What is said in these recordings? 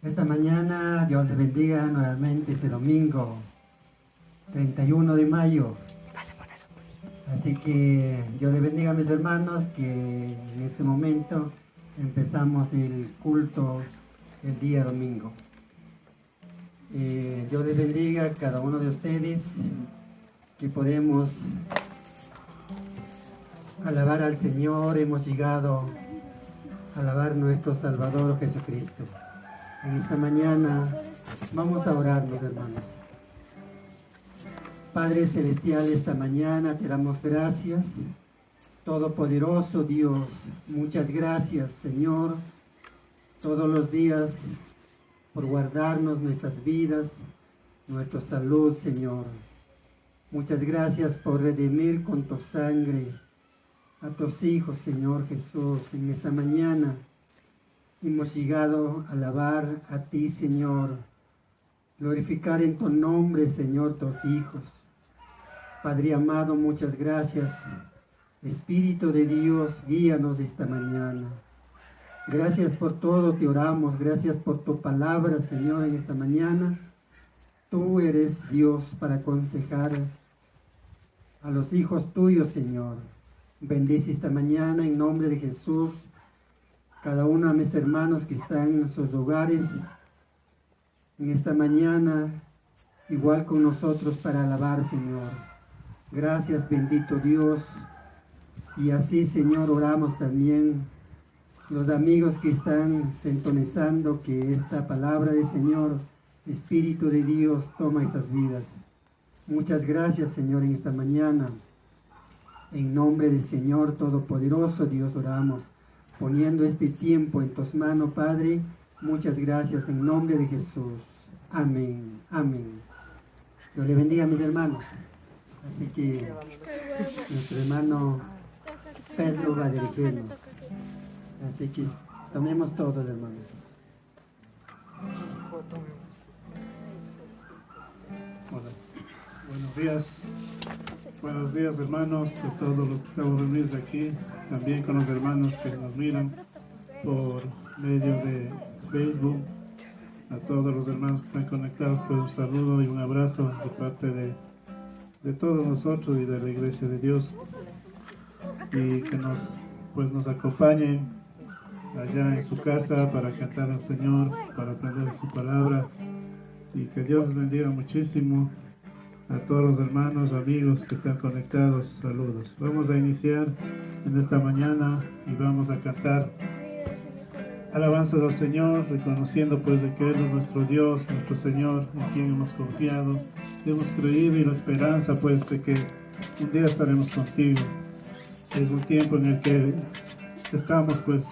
Esta mañana Dios le bendiga nuevamente este domingo 31 de mayo. Así que Dios le bendiga a mis hermanos que en este momento empezamos el culto el día domingo. Dios les bendiga a cada uno de ustedes que podemos alabar al Señor. Hemos llegado a alabar a nuestro Salvador Jesucristo. En esta mañana vamos a orarnos, hermanos. Padre Celestial, esta mañana te damos gracias, Todopoderoso Dios. Muchas gracias, Señor, todos los días por guardarnos nuestras vidas, nuestra salud, Señor. Muchas gracias por redimir con tu sangre a tus hijos, Señor Jesús. En esta mañana hemos llegado a alabar a ti, Señor, glorificar en tu nombre, Señor, tus hijos. Padre amado, muchas gracias. Espíritu de Dios, guíanos esta mañana. Gracias por todo, te oramos. Gracias por tu palabra, Señor, en esta mañana. Tú eres Dios para aconsejar a los hijos tuyos, Señor. Bendice esta mañana en nombre de Jesús cada uno de mis hermanos que están en sus hogares en esta mañana, igual con nosotros para alabar, Señor. Gracias, bendito Dios. Y así, Señor, oramos también los amigos que están sintonizando que esta palabra del Señor, Espíritu de Dios, toma esas vidas. Muchas gracias, Señor, en esta mañana. En nombre del Señor Todopoderoso, Dios, oramos, poniendo este tiempo en tus manos, Padre. Muchas gracias en nombre de Jesús. Amén, amén. Dios le bendiga a mis hermanos. Así que nuestro hermano Pedro va a dirigirnos. Así que tomemos todos, hermanos. Hola. Buenos días, hermanos, de todos los que estamos reunidos aquí, también con los hermanos que nos miran por medio de Facebook. A todos los hermanos que están conectados, pues un saludo y un abrazo de parte de todos nosotros y de la Iglesia de Dios, y que nos acompañen allá en su casa para cantar al Señor, para aprender su palabra, y que Dios les bendiga muchísimo a todos los hermanos, amigos que están conectados. Saludos. Vamos a iniciar en esta mañana y vamos a cantar alabanzas al Señor, reconociendo pues de que Él es nuestro Dios, nuestro Señor, en quien hemos confiado, hemos creído, y la esperanza pues de que un día estaremos contigo. Es un tiempo en el que estamos pues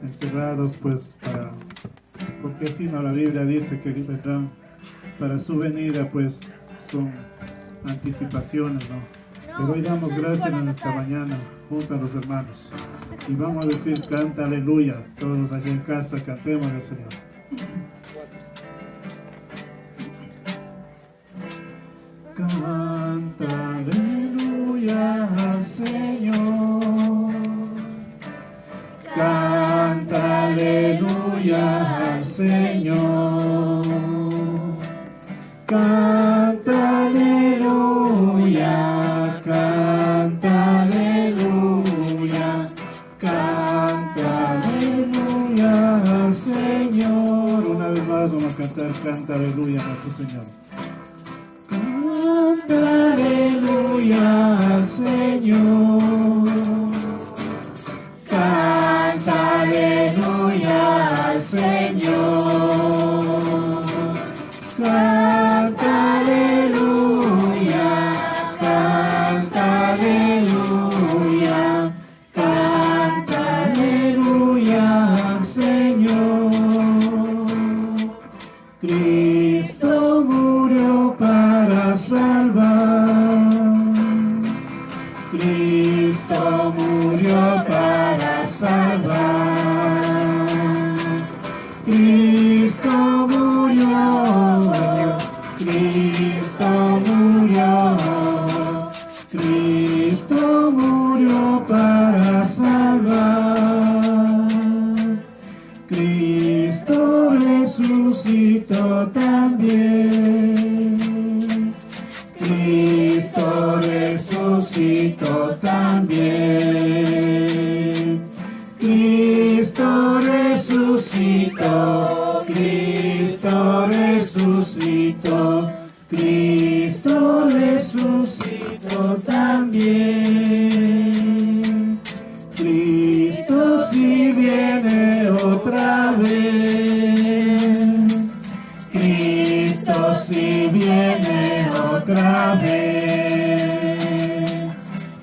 encerrados pues porque así no, la Biblia dice que vendrán para su venida, pues son anticipaciones, ¿no? Pero hoy damos gracias en esta mañana junto a los hermanos y vamos a decir: canta aleluya. Todos allá en casa cantemos al Señor. Canta aleluya al Señor, canta aleluya al Señor, canta aleluya, canta aleluya, canta aleluya al Señor. Una vez más vamos a cantar: canta aleluya a nuestro Señor. Canta aleluya al Señor, canta aleluya al Señor, canta aleluya, canta aleluya, canta aleluya al Señor. Cristo murió para salvar, Cristo murió para salvar, resucitó, Cristo resucitó, Cristo resucitó también. Cristo si viene otra vez, Cristo si viene otra vez,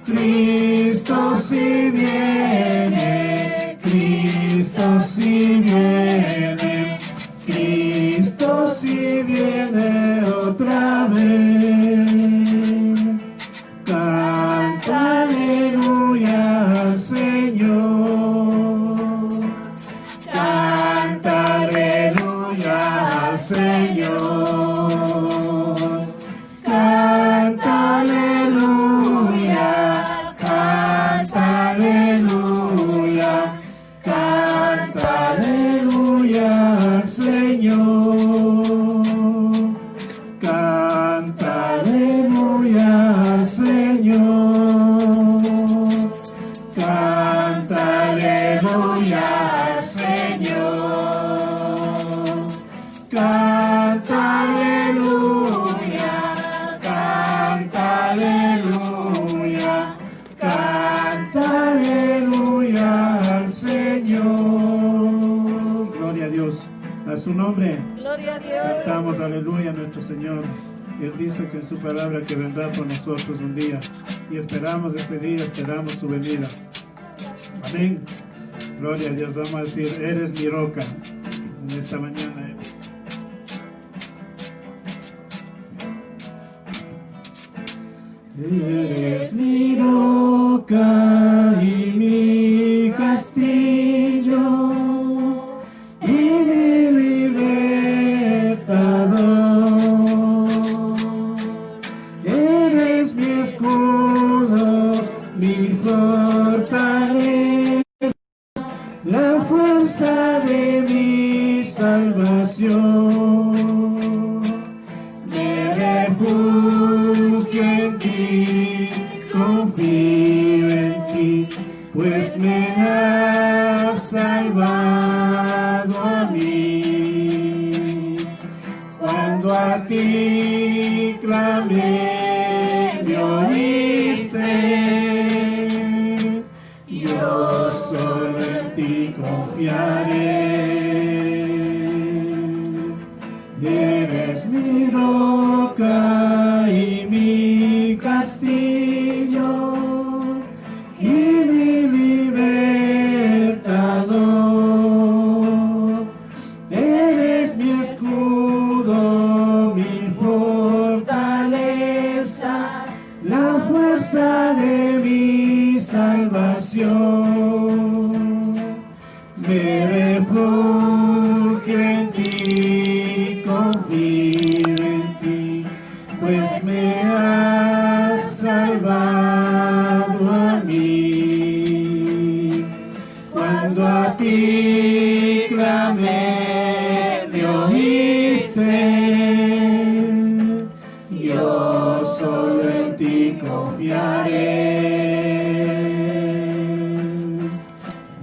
Cristo si viene, Cristo si viene, Cristo si viene otra vez. Canta aleluya al Señor, canta aleluya al Señor, canta aleluya, canta aleluya, canta aleluya al Señor, canta aleluya al Señor, canta aleluya al Señor, canta aleluya, canta aleluya, canta aleluya al Señor. Gloria a Dios, a su nombre. Gloria a Dios. Cantamos aleluya a nuestro Señor. Él dice que en su palabra que vendrá por nosotros un día. Y esperamos ese día, esperamos su venida. Amén. Gloria a Dios. Vamos a decir, eres mi roca. En esta mañana. Eres mi roca y mi castillo y mi libertador. Eres mi escudo, mi fortaleza, la fuerza de mi salvación. Me refugio en ti, confío en ti, pues me has salvado a mí. Cuando a ti clamé, me oíste, yo solo en ti confiaré. Eres mi roca y mi castillo y mi libertador. Eres mi escudo, mi fortaleza, la fuerza de mi salvación. Me refugio en ti, confío en ti, pues me has salvado a mí. Cuando a ti clamé, me oíste, yo solo en ti confiaré.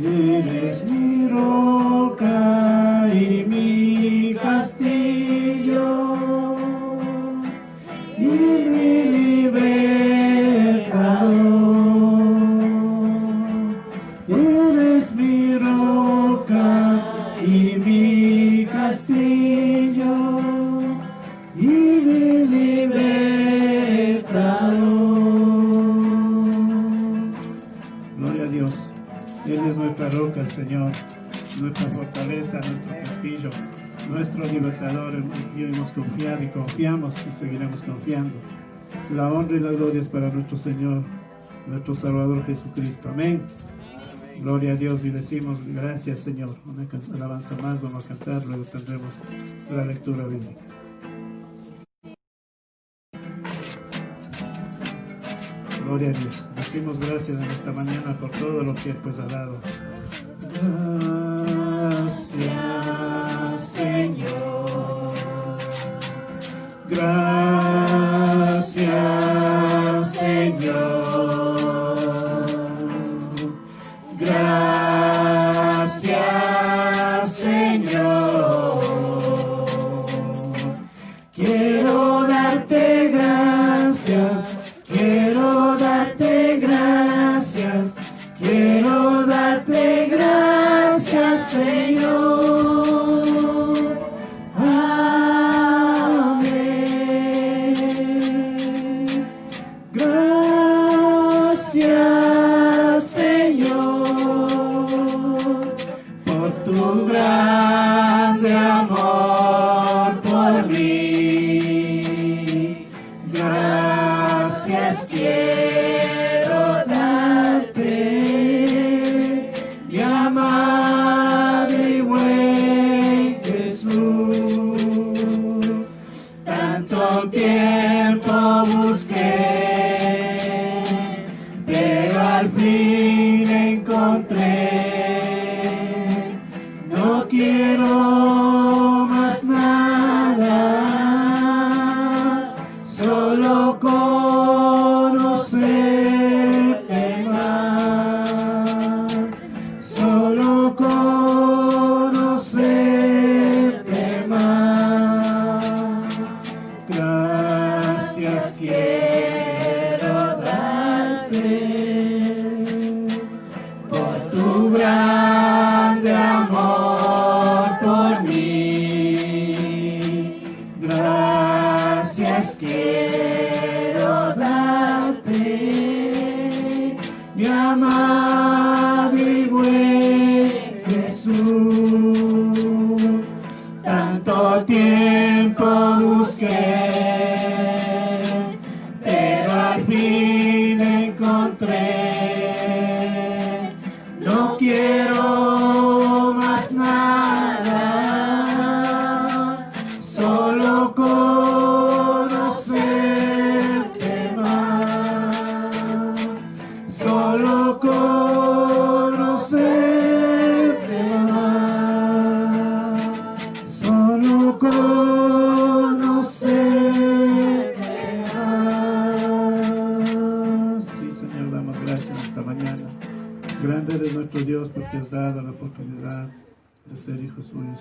Eres mi roca y mi castillo y mi libertador. Eres mi roca y mi castillo y mi libertador. Gloria a Dios. Él es nuestra roca, el Señor, nuestra fortaleza, nuestro castillo, nuestro libertador, en quien hemos confiado y confiamos y seguiremos confiando. La honra y la gloria es para nuestro Señor, nuestro Salvador Jesucristo. Amén. Gloria a Dios y decimos gracias, Señor. Una alabanza más vamos a cantar, luego tendremos la lectura bíblica. Gloria a Dios. Decimos gracias en esta mañana por todo lo que Él pues ha dado. Gracias, Señor. Gracias, Señor. Gracias, Señor.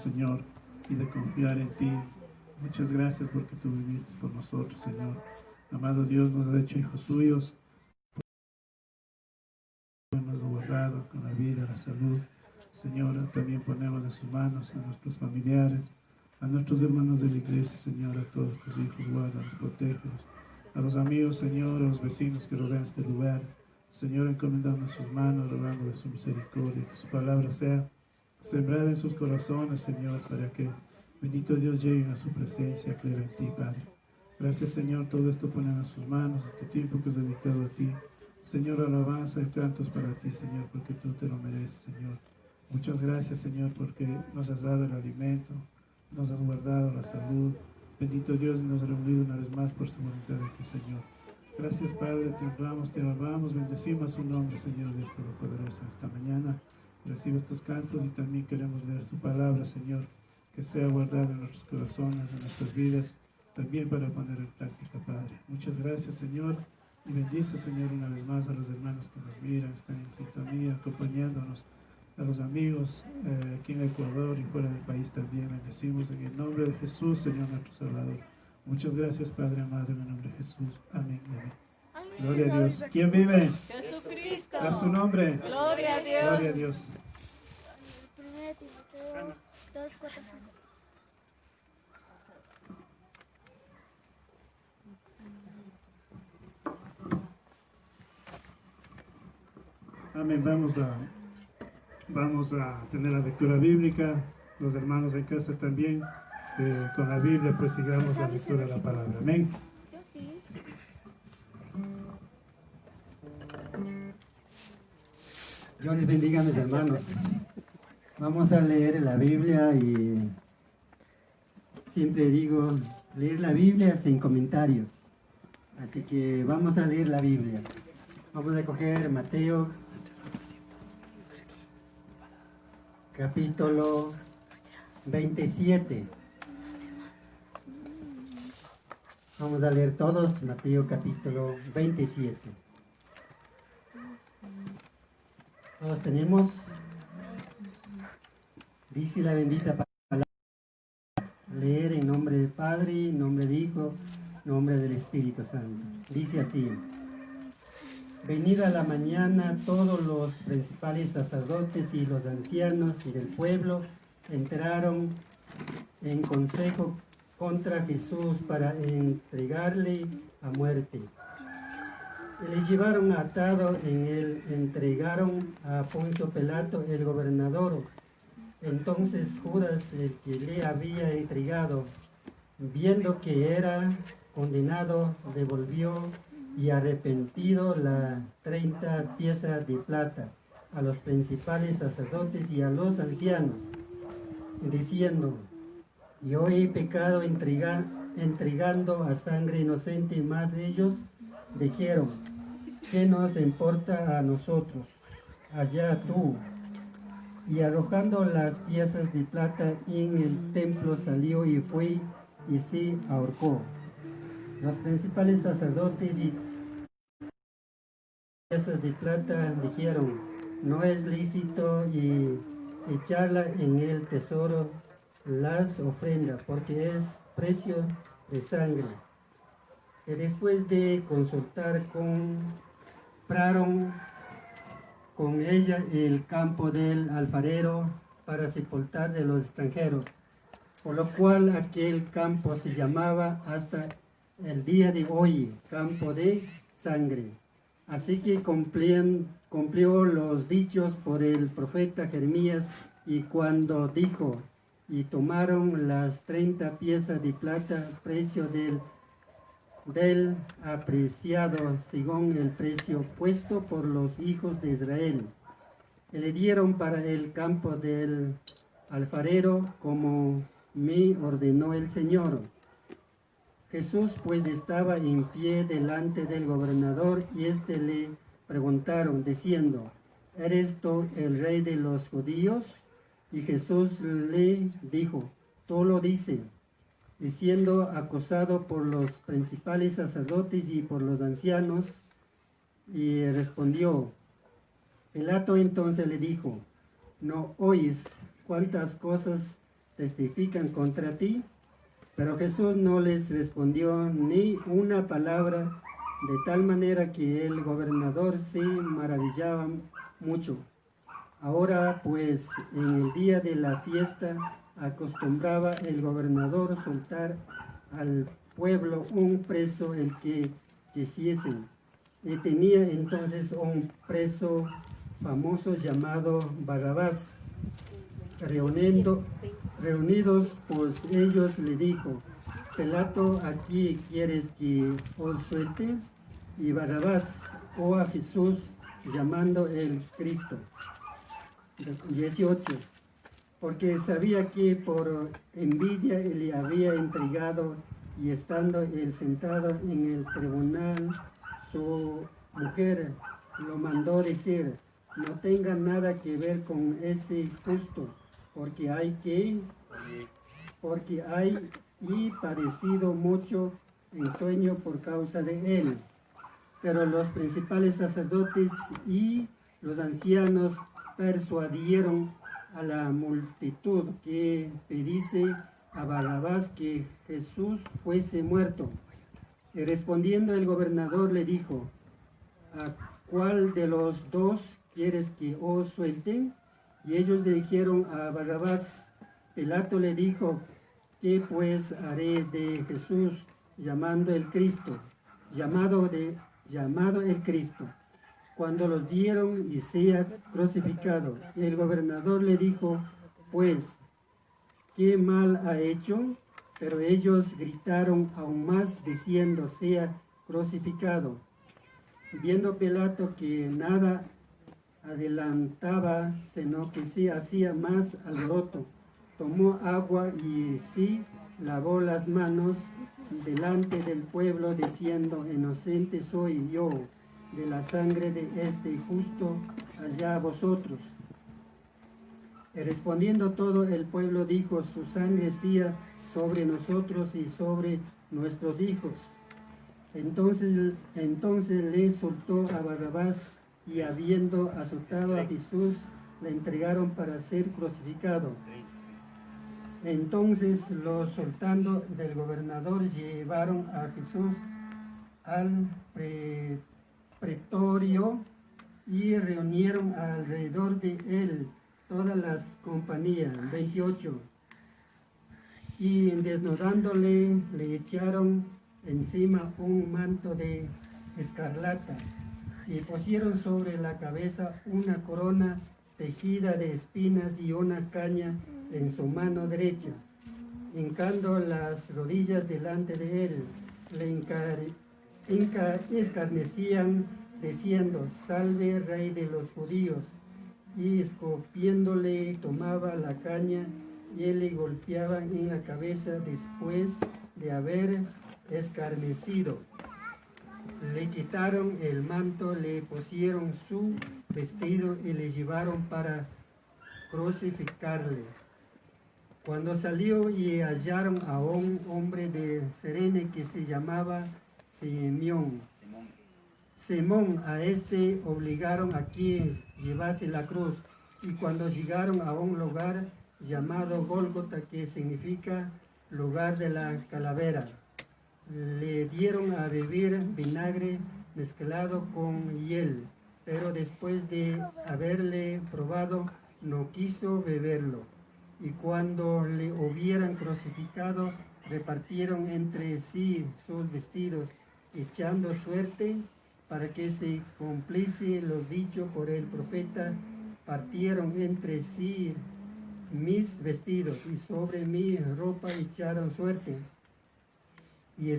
Señor, y de confiar en ti. Muchas gracias porque tú viviste por nosotros, Señor. Amado Dios, nos ha hecho hijos suyos, nos ha guardado con la vida, la salud. Señor, también ponemos en sus manos a nuestros familiares, a nuestros hermanos de la iglesia, Señor, a todos tus hijos, guárdalos, protégelos. A los amigos, Señor, a los vecinos que rodean este lugar, Señor, encomendamos sus manos, rogando de su misericordia, que su palabra sea sembrada en sus corazones, Señor, para que, bendito Dios, lleguen a su presencia, creer en ti, Padre. Gracias, Señor, todo esto ponen en sus manos, este tiempo que es dedicado a ti. Señor, alabanza y cantos para ti, Señor, porque tú te lo mereces, Señor. Muchas gracias, Señor, porque nos has dado el alimento, nos has guardado la salud. Bendito Dios, y nos has reunido una vez más por su voluntad de ti, Señor. Gracias, Padre, te honramos, te alabamos, bendecimos su nombre, Señor Dios Todopoderoso, esta mañana. Recibe estos cantos y también queremos leer tu palabra, Señor, que sea guardada en nuestros corazones, en nuestras vidas, también para poner en práctica, Padre. Muchas gracias, Señor, y bendice, Señor, una vez más a los hermanos que nos miran, están en sintonía, acompañándonos, a los amigos aquí en Ecuador y fuera del país también. Bendecimos en el nombre de Jesús, Señor nuestro Salvador. Muchas gracias, Padre amado, en el nombre de Jesús. Amén. Amén. Gloria a Dios. ¿Quién vive? Jesucristo. A su nombre. Gloria a Dios. Gloria a Dios. 1 Timoteo 2, 4, 5. Amén. Vamos a tener la lectura bíblica. Los hermanos en casa también. Con la Biblia pues sigamos la lectura de la palabra. Amén. Dios les bendiga, mis hermanos. Vamos a leer la Biblia y siempre digo, leer la Biblia sin comentarios. Así que vamos a leer la Biblia. Vamos a coger Mateo, capítulo 27. Vamos a leer todos Mateo capítulo 27. Todos tenemos. Dice la bendita palabra. Leer en nombre del Padre, en nombre del Hijo, en nombre del Espíritu Santo. Dice así. Venida la mañana, todos los principales sacerdotes y los ancianos y del pueblo entraron en consejo contra Jesús para entregarle a muerte. Le llevaron atado, en él entregaron a Poncio Pilato, el gobernador. Entonces Judas, el que le había entregado, viendo que era condenado, devolvió y arrepentido las 30 piezas de plata a los principales sacerdotes y a los ancianos, diciendo: yo he pecado entregando a sangre inocente, mas ellos dijeron: ¿qué nos importa a nosotros? Allá tú. Y arrojando las piezas de plata en el templo, salió y fue y se ahorcó. Los principales sacerdotes y piezas de plata dijeron: no es lícito y echarla en el tesoro las ofrendas, porque es precio de sangre. Y después de consultar, compraron con ella el campo del alfarero para sepultar de los extranjeros, por lo cual aquel campo se llamaba hasta el día de hoy campo de sangre. Así que cumplió los dichos por el profeta Jeremías, y cuando dijo: y tomaron las 30 piezas de plata, precio del apreciado, según el precio puesto por los hijos de Israel, y le dieron para el campo del alfarero, como me ordenó el Señor. Jesús pues estaba en pie delante del gobernador, y éste le preguntaron diciendo: ¿eres tú el rey de los judíos? Y Jesús le dijo: tú lo dices. Y siendo acosado por los principales sacerdotes y por los ancianos, y respondió. Pilato entonces le dijo: ¿no oyes cuántas cosas testifican contra ti? Pero Jesús no les respondió ni una palabra, de tal manera que el gobernador se maravillaba mucho. Ahora pues, en el día de la fiesta, acostumbraba el gobernador soltar al pueblo un preso el que quisiesen. Y tenía entonces un preso famoso llamado Barrabás. Reunidos pues ellos le dijo: Pilato, ¿aquí quieres que os suelte? Y Barrabás, o a Jesús, llamando el Cristo. 18. Porque sabía que por envidia le había entregado, y estando él sentado en el tribunal, su mujer lo mandó decir: no tenga nada que ver con ese justo, porque hay y padecido mucho en sueño por causa de él. Pero los principales sacerdotes y los ancianos persuadieron a la multitud que pedise a Barrabás, que Jesús fuese muerto. Y respondiendo el gobernador le dijo: ¿a cuál de los dos quieres que os suelten? Y ellos le dijeron: a Barrabás. Pilato le dijo: ¿qué pues haré de Jesús, llamado el Cristo? Cuando los dieron y sea crucificado. Y el gobernador le dijo: pues, ¿qué mal ha hecho? Pero ellos gritaron aún más, diciendo: sea crucificado. Viendo Pilato que nada adelantaba, sino que se hacía más alboroto, tomó agua y sí lavó las manos delante del pueblo, diciendo: inocente soy yo de la sangre de este justo, allá vosotros. Y respondiendo todo el pueblo dijo: su sangre sea sobre nosotros y sobre nuestros hijos. Entonces le soltó a Barrabás, y habiendo azotado a Jesús, le entregaron para ser crucificado. Entonces, los soltando del gobernador, llevaron a Jesús al pretorio y reunieron alrededor de él todas las compañías. 28. Y desnudándole le echaron encima un manto de escarlata y pusieron sobre la cabeza una corona tejida de espinas y una caña en su mano derecha. Hincando las rodillas delante de él, le escarnecían diciendo: Salve, Rey de los judíos. Y escupiéndole tomaba la caña y él le golpeaba en la cabeza después de haber escarnecido. Le quitaron el manto, le pusieron su vestido y le llevaron para crucificarle. Cuando salió y hallaron a un hombre de Cirene que se llamaba Simón, a este obligaron a que llevase la cruz, y cuando llegaron a un lugar llamado Gólgota, que significa lugar de la calavera, le dieron a beber vinagre mezclado con hiel, pero después de haberle probado no quiso beberlo. Y cuando le hubieran crucificado, repartieron entre sí sus vestidos, echando suerte para que se cumpliese lo dicho por el profeta: partieron entre sí mis vestidos y sobre mi ropa echaron suerte. Y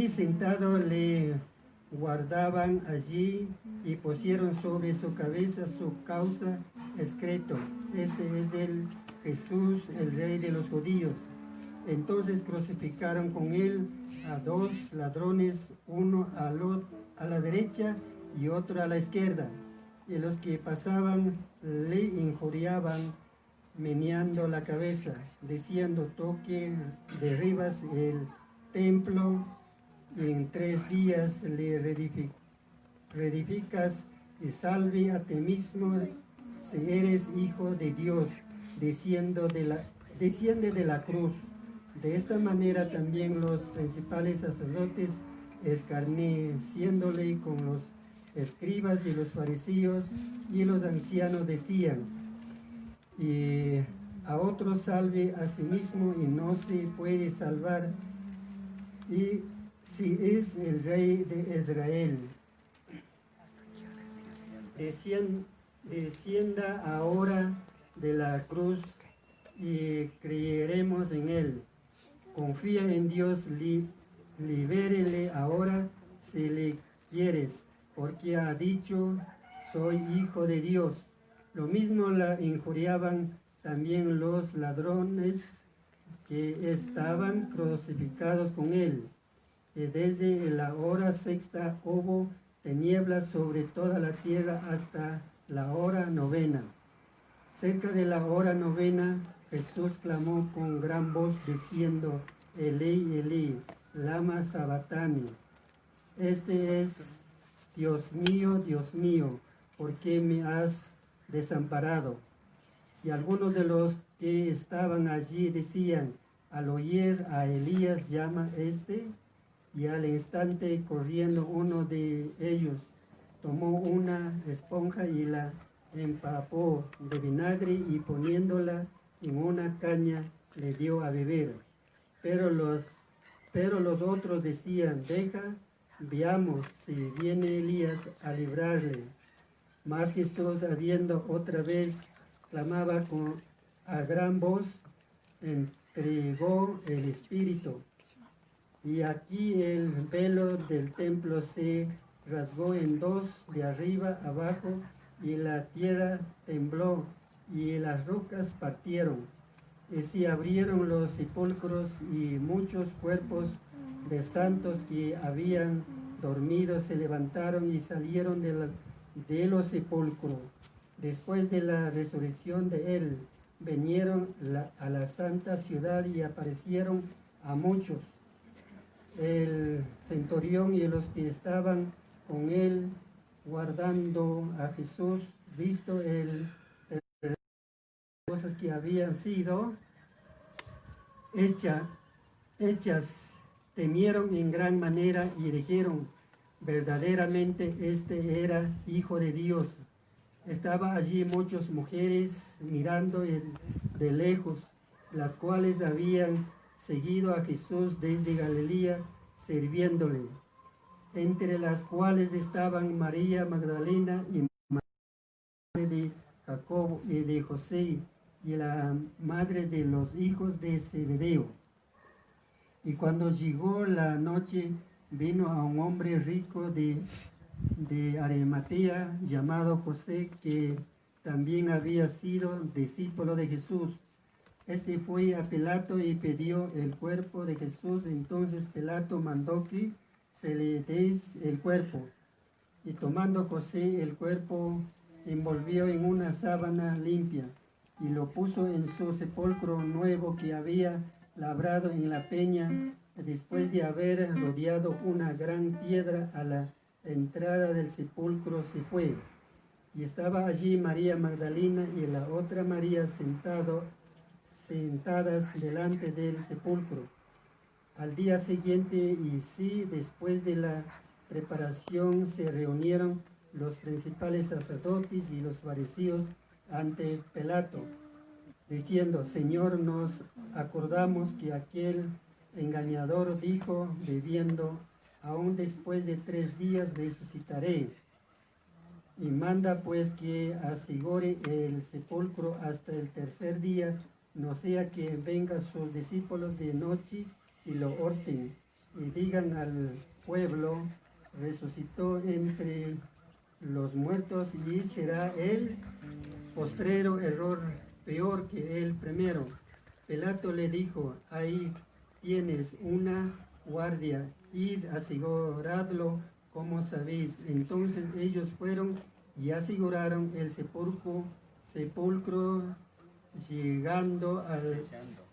sentado le guardaban allí y pusieron sobre su cabeza su causa escrito: Este es el Jesús, el Rey de los judíos. Entonces crucificaron con él a dos ladrones, uno a la derecha y otro a la izquierda. Y los que pasaban le injuriaban, meneando la cabeza, diciendo: Tú que derribas el templo, y en 3 días le reedificas, y salve a ti mismo si eres hijo de Dios, desciende de la cruz. De esta manera también los principales sacerdotes, escarneciéndole con los escribas y los fariseos y los ancianos, decían: y a otro salve a sí mismo y no se puede salvar, y si es el Rey de Israel. Descienda ahora de la cruz y creeremos en él. Confía en Dios, libérele ahora si le quieres, porque ha dicho: soy hijo de Dios. Lo mismo la injuriaban también los ladrones que estaban crucificados con él. Y desde la hora 6 hubo tinieblas sobre toda la tierra hasta la hora 9. Cerca de la hora 9, Jesús clamó con gran voz diciendo: Elí, Elí, lama sabactani. Este es: Dios mío, ¿por qué me has desamparado? Y algunos de los que estaban allí decían: al oír a Elías llama este. Y al instante, corriendo uno de ellos, tomó una esponja y la empapó de vinagre y poniéndola en una caña le dio a beber. Pero los otros decían: deja, veamos si viene Elías a librarle. Mas Jesús, habiendo otra vez clamaba a gran voz, entregó el Espíritu. Y aquí el velo del templo se rasgó en 2 de arriba abajo, y la tierra tembló, y las rocas partieron. Y se abrieron los sepulcros, y muchos cuerpos de santos que habían dormido se levantaron y salieron de los sepulcros. Después de la resurrección de él, vinieron a la santa ciudad y aparecieron a muchos. El centurión y los que estaban con él guardando a Jesús, visto las cosas que habían sido hechas, temieron en gran manera y dijeron: verdaderamente este era Hijo de Dios. Estaba allí muchas mujeres mirando de lejos, las cuales habían seguido a Jesús desde Galilea, sirviéndole, entre las cuales estaban María Magdalena y madre de Jacobo y de José, y la madre de los hijos de Zebedeo. Y cuando llegó la noche, vino a un hombre rico de Arimatea, llamado José, que también había sido discípulo de Jesús. Este fue a Pilato y pidió el cuerpo de Jesús. Entonces Pilato mandó que se le des el cuerpo. Y tomando José el cuerpo, envolvió en una sábana limpia y lo puso en su sepulcro nuevo que había labrado en la peña, después de haber rodeado una gran piedra a la entrada del sepulcro. Se fue. Y estaba allí María Magdalena y la otra María sentadas delante del sepulcro. Al día siguiente, y sí, después de la preparación, se reunieron los principales sacerdotes y los fariseos ante Pilato, diciendo: Señor, nos acordamos que aquel engañador dijo, bebiendo, aún después de 3 días resucitaré. Y manda pues que asegure el sepulcro hasta el tercer día, no sea que vengan sus discípulos de noche y lo hurten, y digan al pueblo: resucitó entre los muertos, y será el postrero error peor que el primero. Pilato le dijo: ahí tienes una guardia, id, aseguradlo como sabéis. Entonces ellos fueron y aseguraron el sepulcro,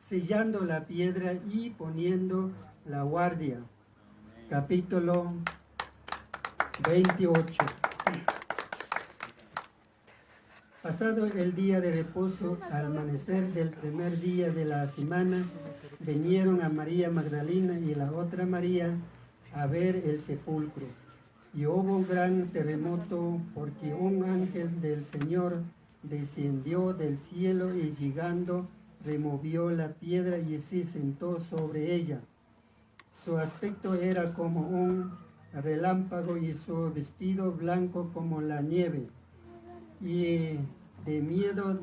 sellando la piedra y poniendo la guardia. Capítulo 28. Pasado el día de reposo, al amanecer del primer día de la semana, vinieron a María Magdalena y la otra María a ver el sepulcro. Y hubo un gran terremoto, porque un ángel del Señor descendió del cielo y llegando removió la piedra y se sentó sobre ella. Su aspecto era como un relámpago y su vestido blanco como la nieve. Y de miedo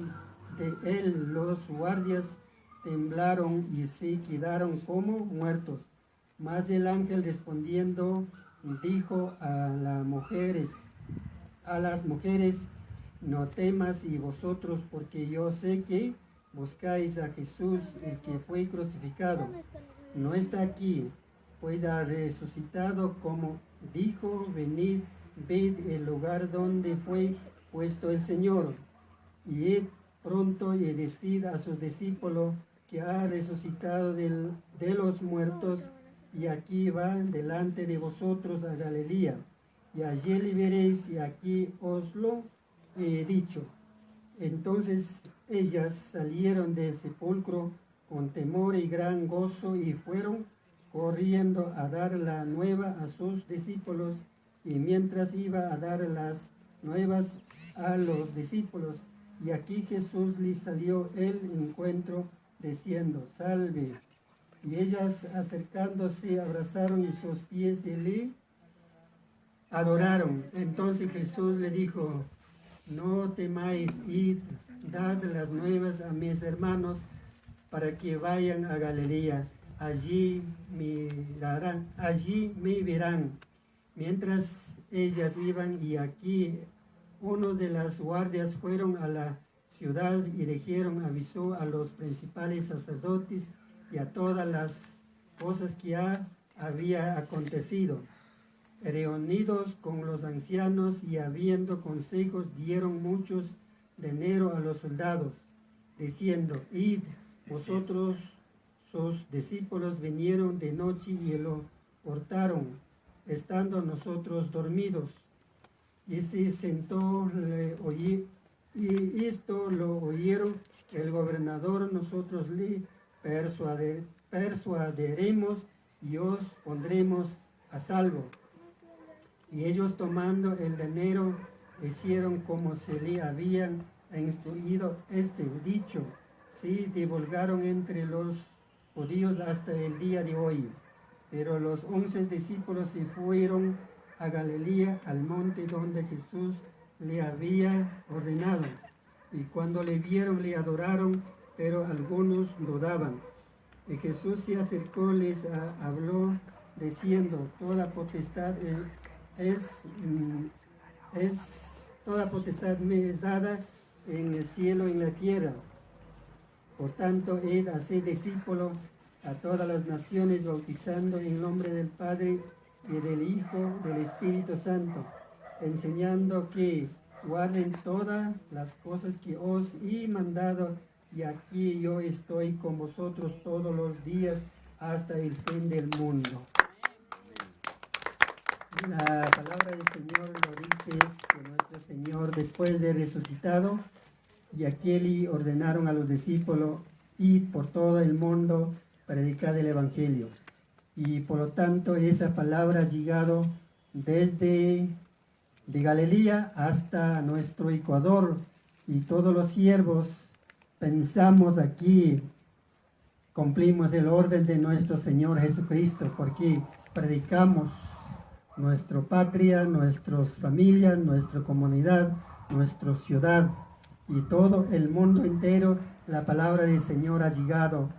de él los guardias temblaron y se quedaron como muertos. Mas el ángel respondiendo dijo a las mujeres: no temas y vosotros, porque yo sé que buscáis a Jesús, el que fue crucificado. No está aquí, pues ha resucitado, como dijo. Venid, ved el lugar donde fue puesto el Señor, y id pronto y decid a sus discípulos que ha resucitado de los muertos, y aquí va delante de vosotros a Galilea, y allí le veréis, y aquí os lo he dicho. Entonces ellas salieron del sepulcro con temor y gran gozo, y fueron corriendo a dar la nueva a sus discípulos. Y mientras iba a dar las nuevas a los discípulos, y aquí Jesús les salió el encuentro, diciendo: salve. Y ellas, acercándose, abrazaron y sus pies y le adoraron. Entonces Jesús le dijo: no temáis, id, dad las nuevas a mis hermanos, para que vayan a Galilea, allí me verán. Mientras ellas iban, y aquí unos de las guardias fueron a la ciudad y dijeron, avisó a los principales sacerdotes y a todas las cosas que había acontecido. Reunidos con los ancianos y habiendo consejos, dieron muchos dinero a los soldados, diciendo: id, vosotros, sus discípulos vinieron de noche y lo hurtaron, estando nosotros dormidos. Y se sentó, y esto lo oyeron el gobernador. Nosotros le persuadiremos y os pondremos a salvo. Y ellos tomando el dinero, hicieron como se le habían instruido este dicho. Sí, divulgaron entre los judíos hasta el día de hoy. Pero los 11 discípulos se fueron a Galilea, al monte donde Jesús le había ordenado. Y cuando le vieron, le adoraron, pero algunos dudaban. Y Jesús se acercó, les habló, diciendo, toda potestad toda potestad me es dada en el cielo y en la tierra. Por tanto, id a hacer discípulos a todas las naciones, bautizando en el nombre del Padre y del Hijo, del Espíritu Santo, enseñando que guarden todas las cosas que os he mandado, y aquí yo estoy con vosotros todos los días hasta el fin del mundo. La palabra del Señor lo dice es que nuestro Señor, después de resucitado, y aquí le ordenaron a los discípulos ir por todo el mundo, predicar el Evangelio. Y por lo tanto esa palabra ha llegado desde de Galilea hasta nuestro Ecuador, y todos los siervos pensamos aquí, cumplimos el orden de nuestro Señor Jesucristo, porque predicamos nuestra patria, nuestras familias, nuestra comunidad, nuestra ciudad y todo el mundo entero. La palabra del Señor ha llegado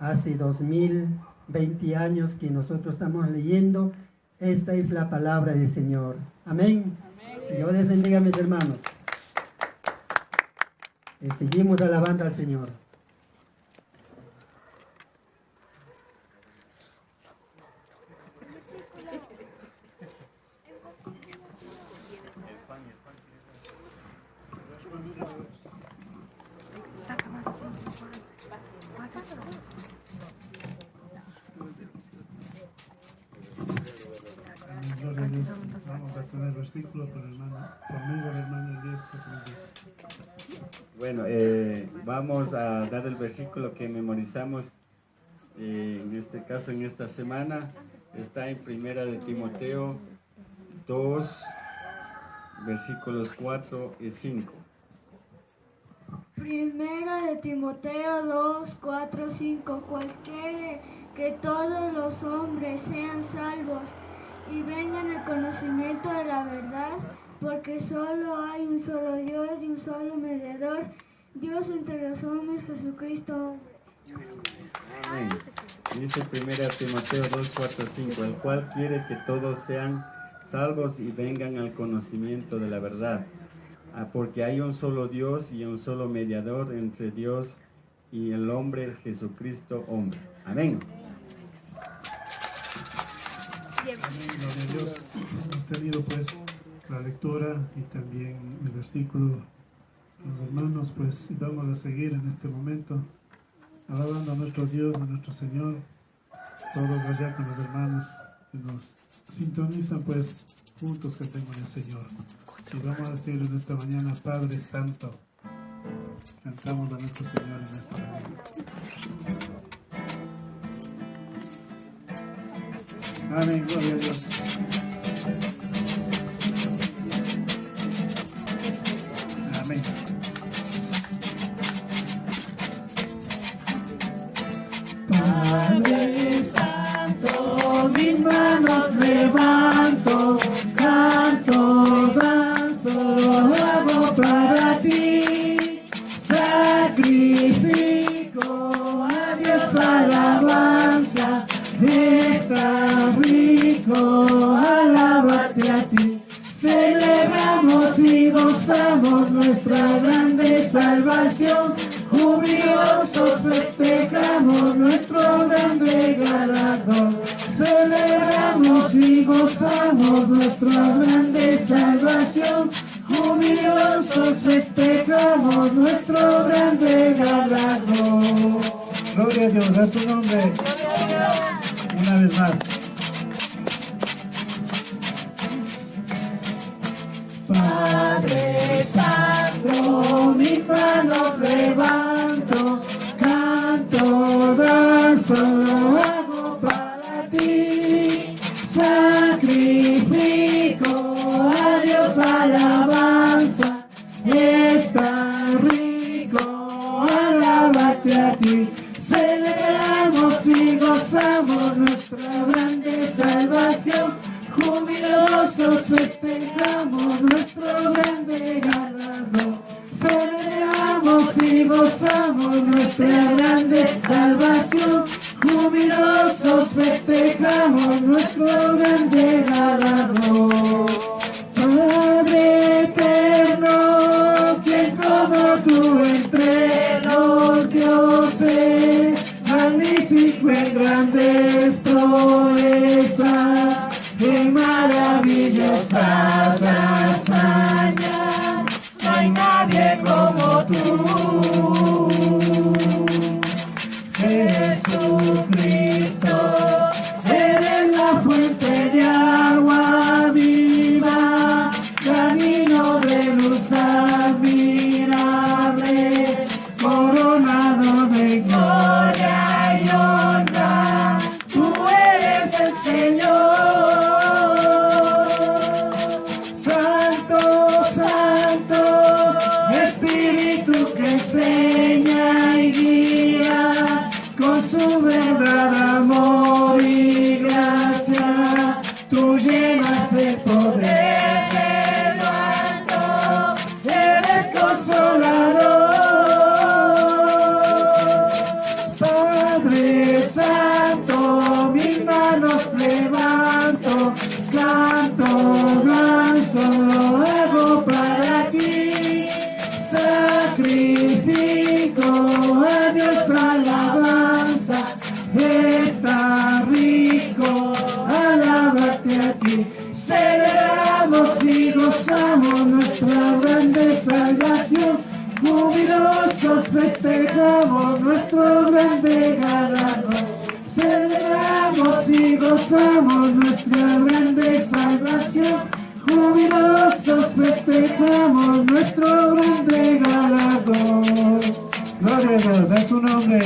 hace 2020 años que nosotros estamos leyendo. Esta es la palabra del Señor. Amén. Amén. Dios les bendiga, mis hermanos. Seguimos alabando al Señor. Gloria a Dios. Vamos a tener versículo por hermano. Conmigo el hermano Elías. Bueno, vamos a dar el versículo que memorizamos en este caso, en esta semana. Está en Primera de Timoteo 2, versículos 4 y 5. Primera de Timoteo 2, 4, 5. Cualquiera que todos los hombres sean salvos y vengan al conocimiento de la verdad, porque solo hay un solo Dios y un solo mediador, Dios entre los hombres, Jesucristo. Amén. Dice 1 Timoteo 2, 4, 5, el cual quiere que todos sean salvos y vengan al conocimiento de la verdad, porque hay un solo Dios y un solo mediador entre Dios y el hombre, Jesucristo hombre. Amén. Amén, gloria a Dios. Hemos tenido pues la lectura y también el versículo. Los hermanos, pues vamos a seguir en este momento alabando a nuestro Dios, a nuestro Señor, todos allá con los hermanos que nos sintonizan pues juntos que tengan el Señor. Y vamos a decir en esta mañana, Padre Santo, cantamos a nuestro Señor en esta mañana. Amén, gloria a Dios. Amén. Padre Santo, mis manos levanto, canto, danzo, hago para ti, sacrifico a Dios alabanza, está rico alabarte a ti. Celebramos y gozamos nuestra grande salvación, jubilosos festejamos nuestro grande galardón. Celebramos y gozamos nuestra grande salvación, jubilosos festejamos nuestro grande galardón. Gloria a Dios, a su nombre. Una vez más. Padre Santo, mis manos levanto, canto, danzo, hago para ti, sacrificio tan rico, alabarte a ti. Celebramos y gozamos nuestra grande salvación, jubilosos festejamos nuestro grande galardón. Celebramos y gozamos nuestra grande salvación, jubilosos festejamos nuestro grande galardón. Padre eterno, quien como tú entre los dioses, magnífico en grandes proezas, en maravillosas hazañas, no hay nadie como tú. Jesucristo, eres la fuente de agua viva, camino de luz admirable, coronado de gloria y honra, tú eres el Señor. Santo, Santo, Espíritu que enseña y guía, con su verdad, amor y gracia, tú llenas el poder de lo alto, eres consolador. Padre Santo, mis manos levanto, canto danzo, lo hago para ti, sacrifico a Dios alabanza, está rico, alabarte a ti. Celebramos y gozamos nuestra grande salvación, jubilosos festejamos nuestro grande galardón. Celebramos y gozamos nuestra grande salvación, jubilosos festejamos nuestro grande galardón. Gloria a Dios, es su nombre.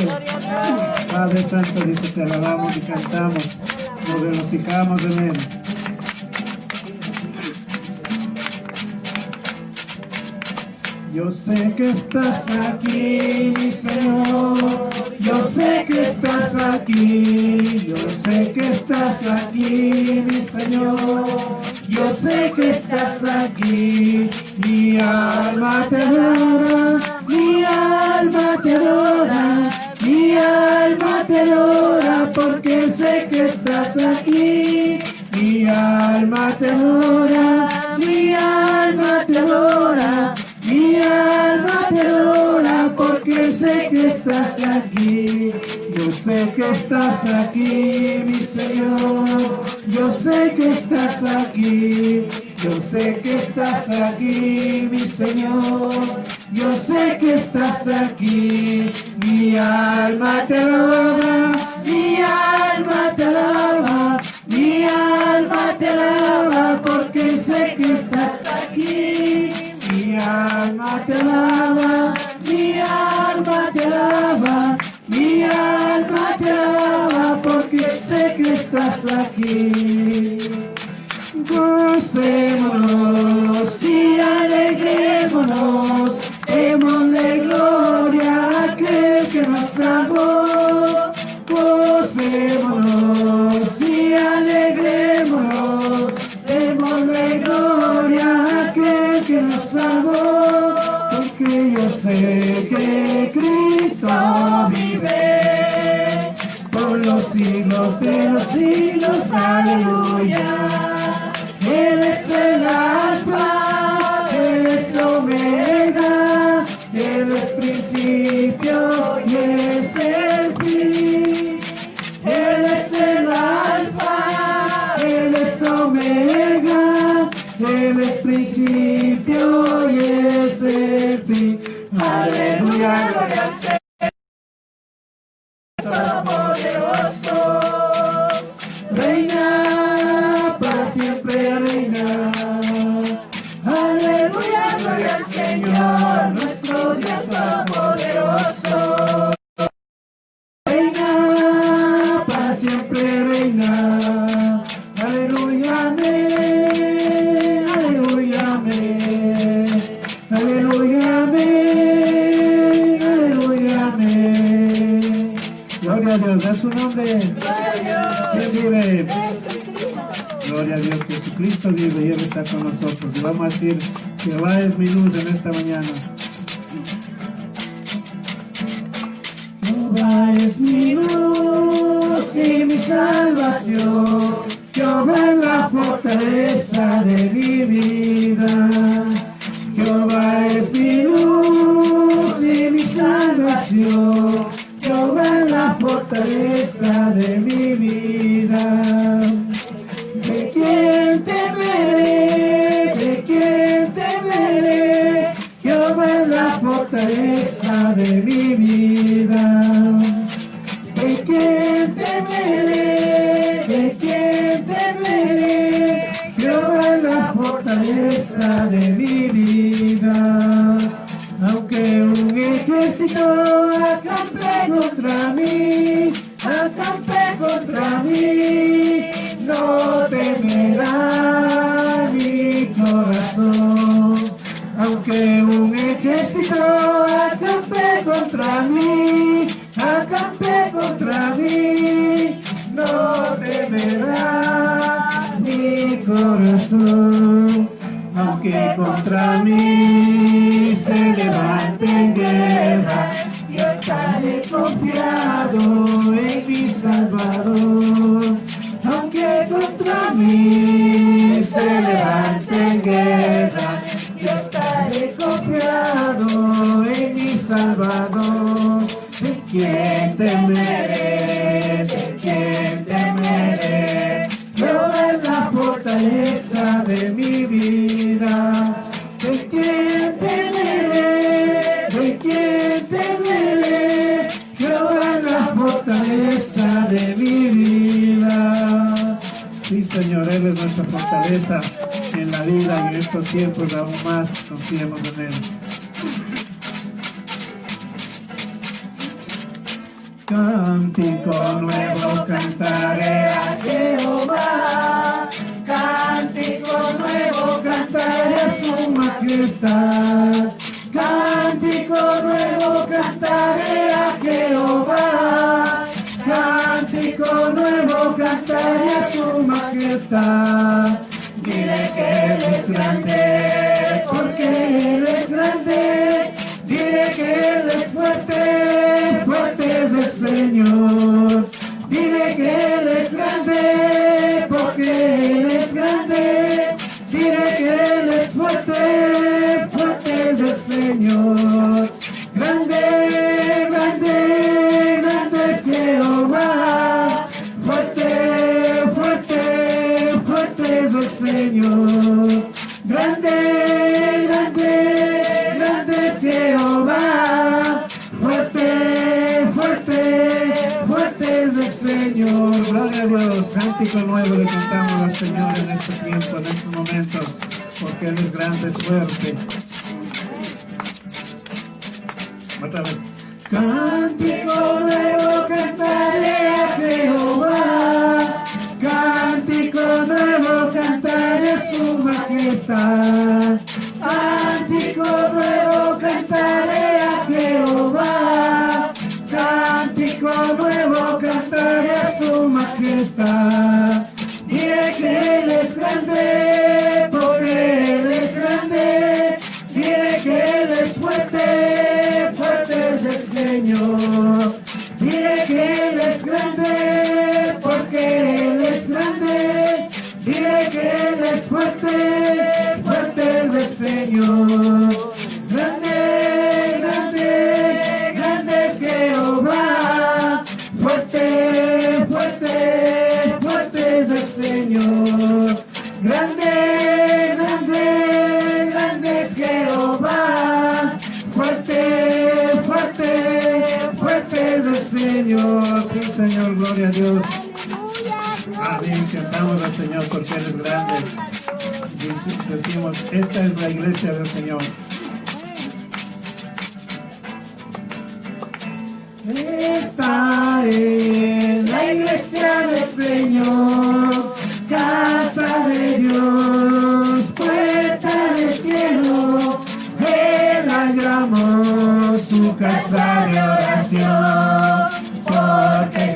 Padre Santo, dice, te alabamos y cantamos, nos regocijamos en él. Yo sé que estás aquí, mi Señor. Yo sé que estás aquí. Yo sé que estás aquí, mi Señor. Yo sé que estás aquí. Mi alma te adora, mi alma te adora, mi alma te adora, porque sé que estás aquí. Mi alma te adora, mi alma te adora, mi alma te adora, porque sé que estás aquí. Yo sé que estás aquí, mi Señor. Yo sé que estás aquí. Yo sé que estás aquí, mi Señor. Yo sé que estás aquí. Mi alma te alaba, mi alma te alaba, mi alma te alaba, porque sé que estás aquí. Mi alma te alaba, mi alma te alaba, mi alma te alaba, porque sé que estás aquí. Gocémonos y alegrémonos, démosle gloria a aquel que nos salvó. Gocémonos y alegrémonos, démosle gloria a aquel que nos salvó, porque yo sé que Cristo vive por los siglos de los siglos, aleluya. Él es el alfa, Él es omega, Él es principio y es el fin. Él es el alfa, Él es omega, Él es principio y es el fin. Aleluya, gloria al Señor Todopoderoso. Reina, para siempre reina. Aleluya, gloria al Señor, nuestro Dios Todopoderoso. Reina, para siempre reina. Aleluya, amén. Aleluya, amén. Aleluya, amén. Gloria a Dios, a su nombre. ¿Quién vive? Gloria a Dios, Jesucristo vive y Él está con nosotros. Y vamos a decir, Jehová es mi luz en esta mañana. Jehová es mi luz y mi salvación. Jehová es la fortaleza de mi vida. Jehová es mi luz y mi salvación. Jehová es la fortaleza de mi vida. ¿De quién temeré? ¿De quién temeré? Jehová es la fortaleza de mi vida. ¿De quién temeré? ¿De quién temeré? Jehová es la fortaleza de mi vida. Aunque un ejército acampe contra mí, no temerá mi corazón. Aunque un ejército acampe contra mí, no temerá mi corazón. Aunque contra mí se levante en guerra, yo estaré confiado en mi Salvador. Aunque contra mí se levante en guerra, yo estaré confiado en mi Salvador. ¿De quién temeré? ¿De quién temeré? Jehová es la fortaleza de mi vida. ¿De quién temeré? ¿De quién temeré? Jehová es la fortaleza de mi vida. Sí, Señor, Él es nuestra fortaleza en la vida y en estos tiempos aún más confiemos en Él. Cántico nuevo cantaré a Jehová, cántico nuevo cantaré a su majestad, cántico nuevo cantaré a Jehová, cántico nuevo cantaré a su majestad. Diré que Él es grande, porque Él es grande. Diré que Él es fuerte, fuerte es el Señor. Diré que Él es grande, porque Él es grande. Diré que Él es fuerte, fuerte es el Señor. Grande, grande, grande es Jehová. Fuerte, fuerte, fuerte es el Señor. Grande, grande, grande es Jehová. Fuerte, fuerte, fuerte es el Señor. Gloria a Dios. Cántico nuevo le cantamos al Señor en este tiempo, en estos momentos, porque Él es grande, es fuerte. Otra vez. Cántico nuevo cantaré a Jehová, cántico nuevo cantaré a su majestad, cántico nuevo cantaré a Jehová, cántico nuevo cantaré a su majestad. Diré que Él es grande, porque Él es grande. Diré que Él es fuerte, fuerte es el Señor. Diré que Él es grande, porque Él es grande. Diré que Él es fuerte, fuerte es el Señor. Grande, grande, grande es Jehová. Fuerte, fuerte, fuerte es el Señor. Grande, grande, grande es Jehová. Fuerte, fuerte, fuerte es el Señor. Sí, Señor, gloria a Dios. Amén, cantamos al Señor porque Él es grande. Decimos, esta es la iglesia del Señor. Esta es la iglesia del Señor, casa de Dios, puerta del cielo. Él la llamó su casa de oración, porque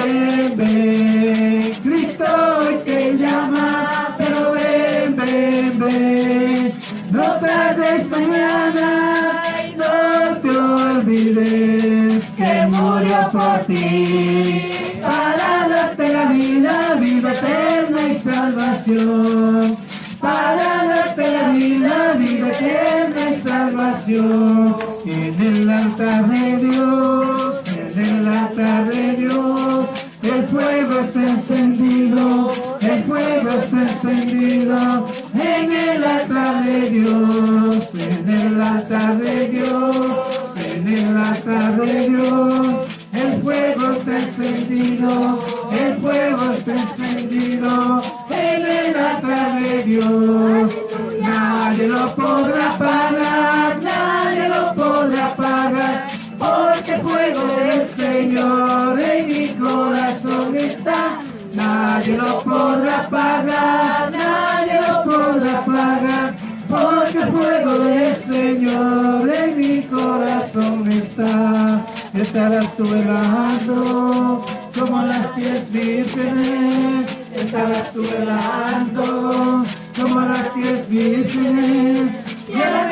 ven, ven, Cristo hoy te llama, pero ven, ven, ven, no tardes mañana, y no te olvides que murió por ti, para darte la vida, vida eterna y salvación, para darte la vida, vida eterna y salvación, en el altar de Dios, en el altar de Dios, el fuego está encendido, el fuego está encendido, en el altar de Dios, en el altar de Dios, en el altar de Dios, el fuego está encendido, el fuego está encendido, en el altar de Dios, nadie lo podrá apagar, nadie lo podrá apagar, porque el fuego del Señor en mi corazón está, nadie lo podrá apagar, nadie lo podrá apagar, porque el fuego del Señor en mi corazón está. Estarás tú velando como las 10 vírgenes, estarás tú velando como las 10 vírgenes, y a la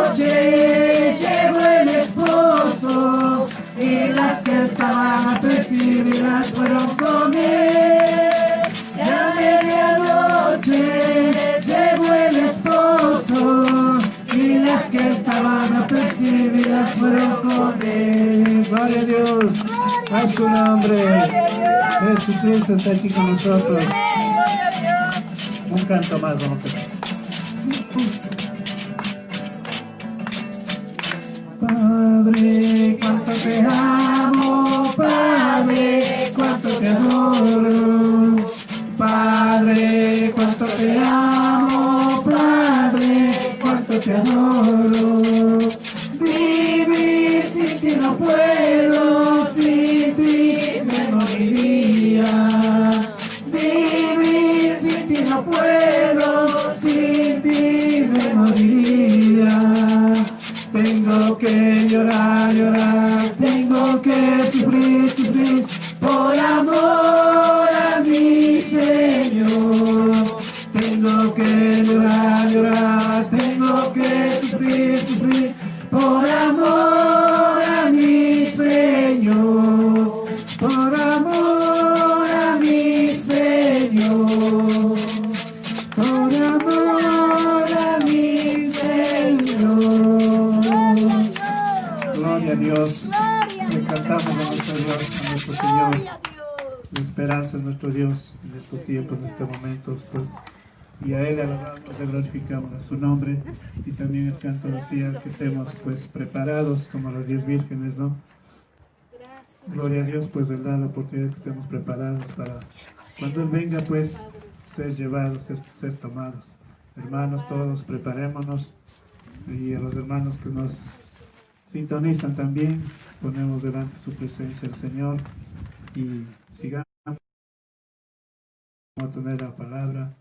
medianoche llegó el esposo, y las que estaban apercibidas fueron con él, y a la medianoche llegó el esposo, y las que estaban apercibidas fueron con él. Gloria a Dios, a su nombre. Jesucristo está aquí con nosotros. Un canto más, vamos a cantar. Padre, cuánto te amo, Padre, cuánto te adoro, Padre, cuánto te amo, Padre, cuánto te adoro, vivir sin ti no puedo, sin ti me moriría, vivir sin ti no puedo, sin ti me moriría. Tengo que llorar, llorar, tengo que sufrir, sufrir, por amor a mi Señor. Tengo que llorar, llorar, tengo que sufrir, sufrir, por amor a mi Señor. Por amor a mi Señor. Por amor a mi Señor. Gloria a Dios. Le cantamos a nuestro Dios, a nuestro Señor. La esperanza en nuestro Dios en estos tiempos, en estos momentos, pues. Y a Él alabamos, le glorificamos a su nombre. Y también el canto decía que estemos pues preparados como las 10 vírgenes, ¿no? Gloria a Dios, pues Él da la oportunidad que estemos preparados para cuando Él venga, pues ser llevados, ser tomados. Hermanos, todos preparémonos, y a los hermanos que nos sintonizan también, ponemos delante su presencia el Señor y sigamos a tener la palabra,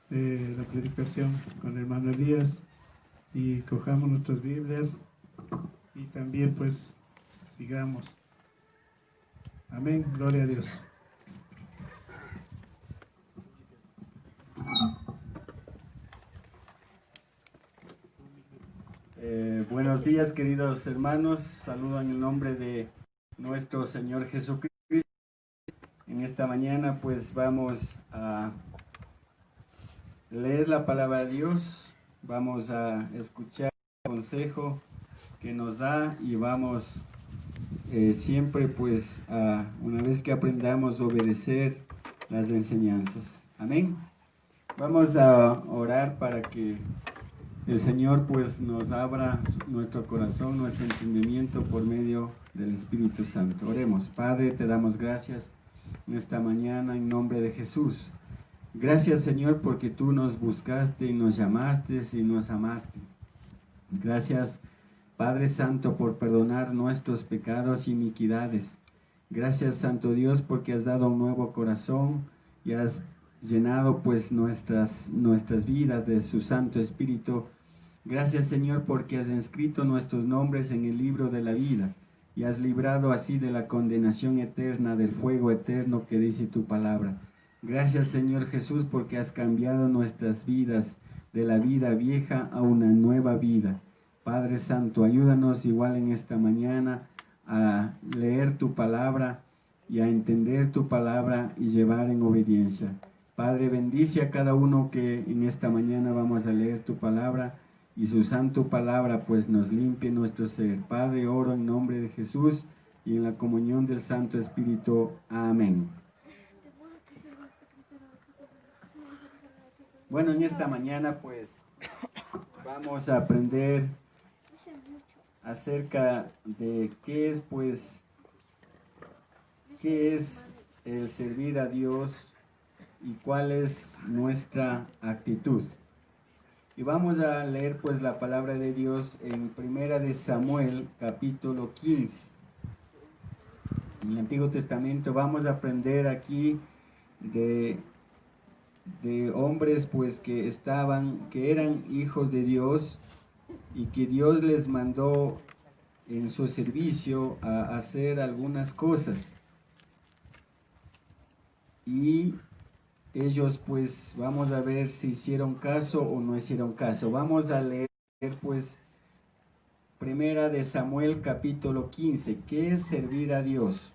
la predicación con el hermano Elías, y cojamos nuestras Biblias y también pues sigamos. Amén, gloria a Dios. Buenos días, queridos hermanos, saludo en el nombre de nuestro Señor Jesucristo. En esta mañana pues vamos a leer la palabra de Dios, vamos a escuchar el consejo que nos da y vamos siempre pues una vez que aprendamos a obedecer las enseñanzas. Amén. Vamos a orar para que el Señor pues nos abra nuestro corazón, nuestro entendimiento por medio del Espíritu Santo. Oremos. Padre, te damos gracias en esta mañana en nombre de Jesús. Gracias, Señor, porque tú nos buscaste y nos llamaste y nos amaste. Gracias, Padre Santo, por perdonar nuestros pecados y iniquidades. Gracias, Santo Dios, porque has dado un nuevo corazón y has llenado pues nuestras vidas de su Santo Espíritu. Gracias, Señor, porque has inscrito nuestros nombres en el libro de la vida y has librado así de la condenación eterna, del fuego eterno que dice tu palabra. Gracias, Señor Jesús, porque has cambiado nuestras vidas de la vida vieja a una nueva vida. Padre Santo, ayúdanos igual en esta mañana a leer tu palabra y a entender tu palabra y llevar en obediencia. Padre, bendice a cada uno que en esta mañana vamos a leer tu palabra y su santo palabra pues nos limpie nuestro ser. Padre, oro en nombre de Jesús y en la comunión del Santo Espíritu. Amén. Bueno, en esta mañana pues vamos a aprender acerca de qué es el servir a Dios y cuál es nuestra actitud. Y vamos a leer pues la palabra de Dios en Primera de Samuel, capítulo 15. En el Antiguo Testamento vamos a aprender aquí de hombres pues que eran hijos de Dios y que Dios les mandó en su servicio a hacer algunas cosas. Y ellos pues vamos a ver si hicieron caso o no hicieron caso. Vamos a leer pues Primera de Samuel capítulo 15. ¿Qué es servir a Dios?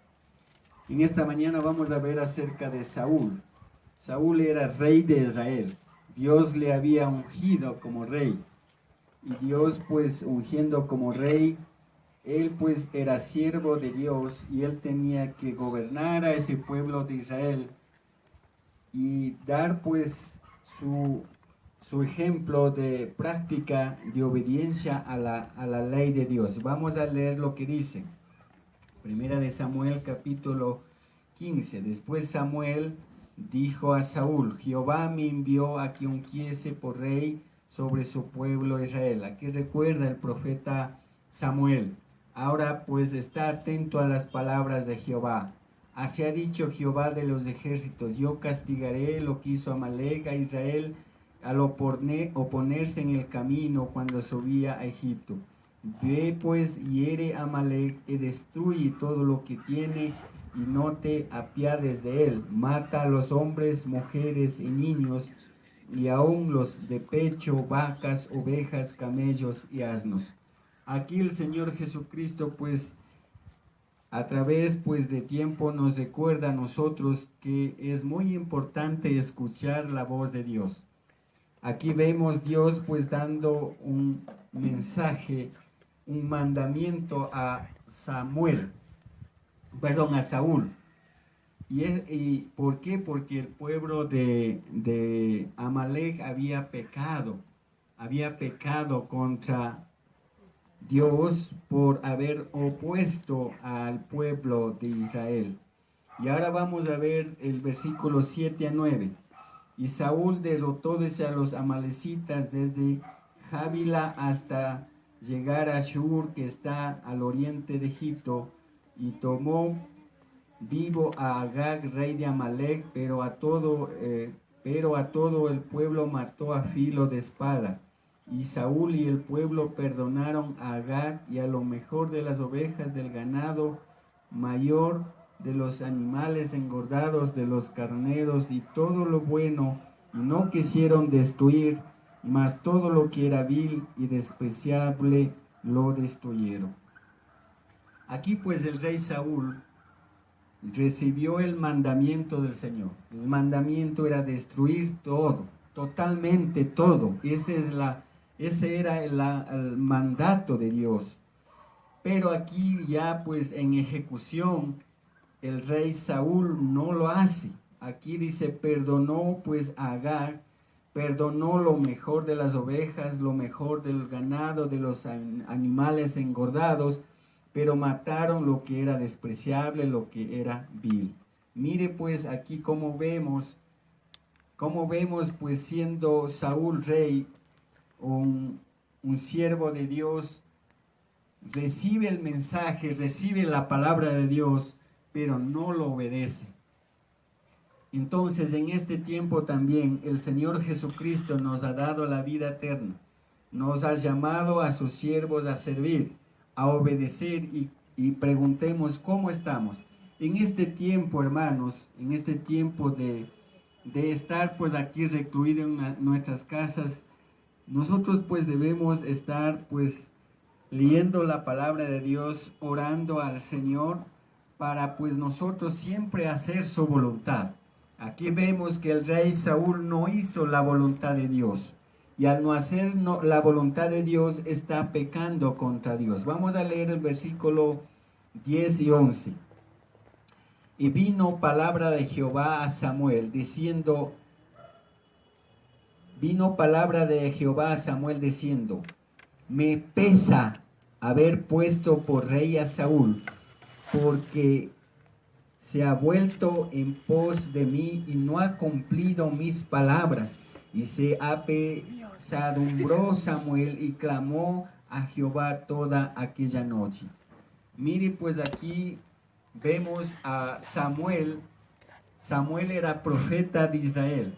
En esta mañana vamos a ver acerca de Saúl. Saúl era rey de Israel. Dios le había ungido como rey. Y Dios pues ungiendo como rey, él pues era siervo de Dios y él tenía que gobernar a ese pueblo de Israel y dar pues su ejemplo de práctica de obediencia a la ley de Dios. Vamos a leer lo que dice. Primera de Samuel capítulo 15. Después Samuel dijo a Saúl: Jehová me envió a que ungiese por rey sobre su pueblo Israel. Aquí recuerda el profeta Samuel. Ahora pues está atento a las palabras de Jehová. Así ha dicho Jehová de los ejércitos: yo castigaré lo que hizo Amalec a Israel al oponerse en el camino cuando subía a Egipto. Ve pues, hiere a Amalec y destruye todo lo que tiene y no te apiades de él. Mata a los hombres, mujeres y niños y aún los de pecho, vacas, ovejas, camellos y asnos. Aquí el Señor Jesucristo pues a través pues de tiempo nos recuerda a nosotros que es muy importante escuchar la voz de Dios. Aquí vemos Dios pues dando un mensaje, un mandamiento a Saúl. ¿Y por qué? Porque el pueblo de Amalec había pecado contra Dios por haber opuesto al pueblo de Israel. Y ahora vamos a ver el versículo 7 a 9. Y Saúl derrotó desde a los amalecitas desde Javila hasta llegar a Shur, que está al oriente de Egipto, y tomó vivo a Agag, rey de Amalec, pero a todo el pueblo mató a filo de espada. Y Saúl y el pueblo perdonaron a Agag y a lo mejor de las ovejas, del ganado mayor, de los animales engordados, de los carneros y todo lo bueno, y no quisieron destruir, mas todo lo que era vil y despreciable lo destruyeron. Aquí pues el rey Saúl recibió el mandamiento del Señor. El mandamiento era destruir todo, totalmente todo. Ese era el mandato de Dios. Pero aquí ya pues en ejecución el rey Saúl no lo hace. Aquí dice perdonó pues a Agag, perdonó lo mejor de las ovejas, lo mejor del ganado, de los animales engordados, pero mataron lo que era despreciable, lo que era vil. Mire pues aquí cómo vemos pues siendo Saúl rey, un siervo de Dios, recibe el mensaje, recibe la palabra de Dios, pero no lo obedece. Entonces en este tiempo también el Señor Jesucristo nos ha dado la vida eterna, nos ha llamado a sus siervos a servir, a obedecer y y preguntemos cómo estamos. En este tiempo, hermanos, en este tiempo de estar pues aquí recluidos en nuestras casas, nosotros pues debemos estar pues leyendo la palabra de Dios, orando al Señor para pues nosotros siempre hacer su voluntad. Aquí vemos que el rey Saúl no hizo la voluntad de Dios, y al no hacer la voluntad de Dios está pecando contra Dios. Vamos a leer el versículo 10 y 11. Y vino palabra de Jehová a Samuel diciendo, me pesa haber puesto por rey a Saúl, porque se ha vuelto en pos de mí y no ha cumplido mis palabras. Y se apesadumbró Samuel y clamó a Jehová toda aquella noche. Mire pues aquí vemos a Samuel. Samuel era profeta de Israel.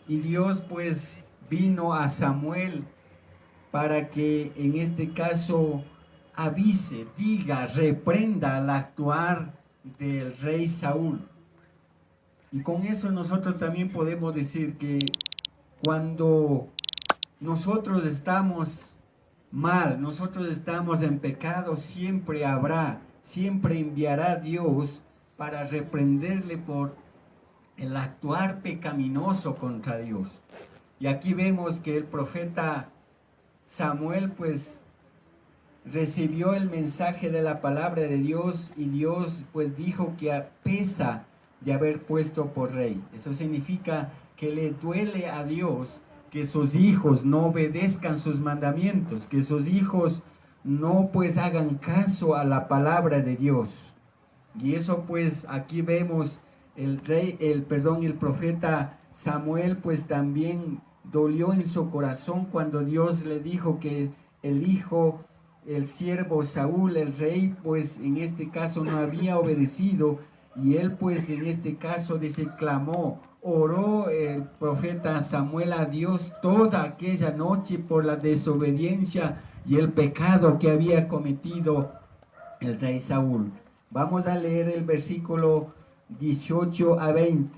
Y Dios pues vino a Samuel para que en este caso avise, diga, reprenda al actuar del rey Saúl. Y con eso nosotros también podemos decir que cuando nosotros estamos mal, nosotros estamos en pecado, siempre enviará Dios para reprenderle por el actuar pecaminoso contra Dios. Y aquí vemos que el profeta Samuel pues recibió el mensaje de la palabra de Dios, y Dios pues dijo que a pesar de haber puesto por rey. Eso significa que le duele a Dios que sus hijos no obedezcan sus mandamientos, que sus hijos no pues hagan caso a la palabra de Dios. Y eso pues aquí vemos el profeta Samuel pues también dolió en su corazón cuando Dios le dijo que el siervo Saúl, el rey, pues en este caso no había obedecido, y él pues en este caso oró el profeta Samuel a Dios toda aquella noche por la desobediencia y el pecado que había cometido el rey Saúl. Vamos a leer el versículo 18 a 20.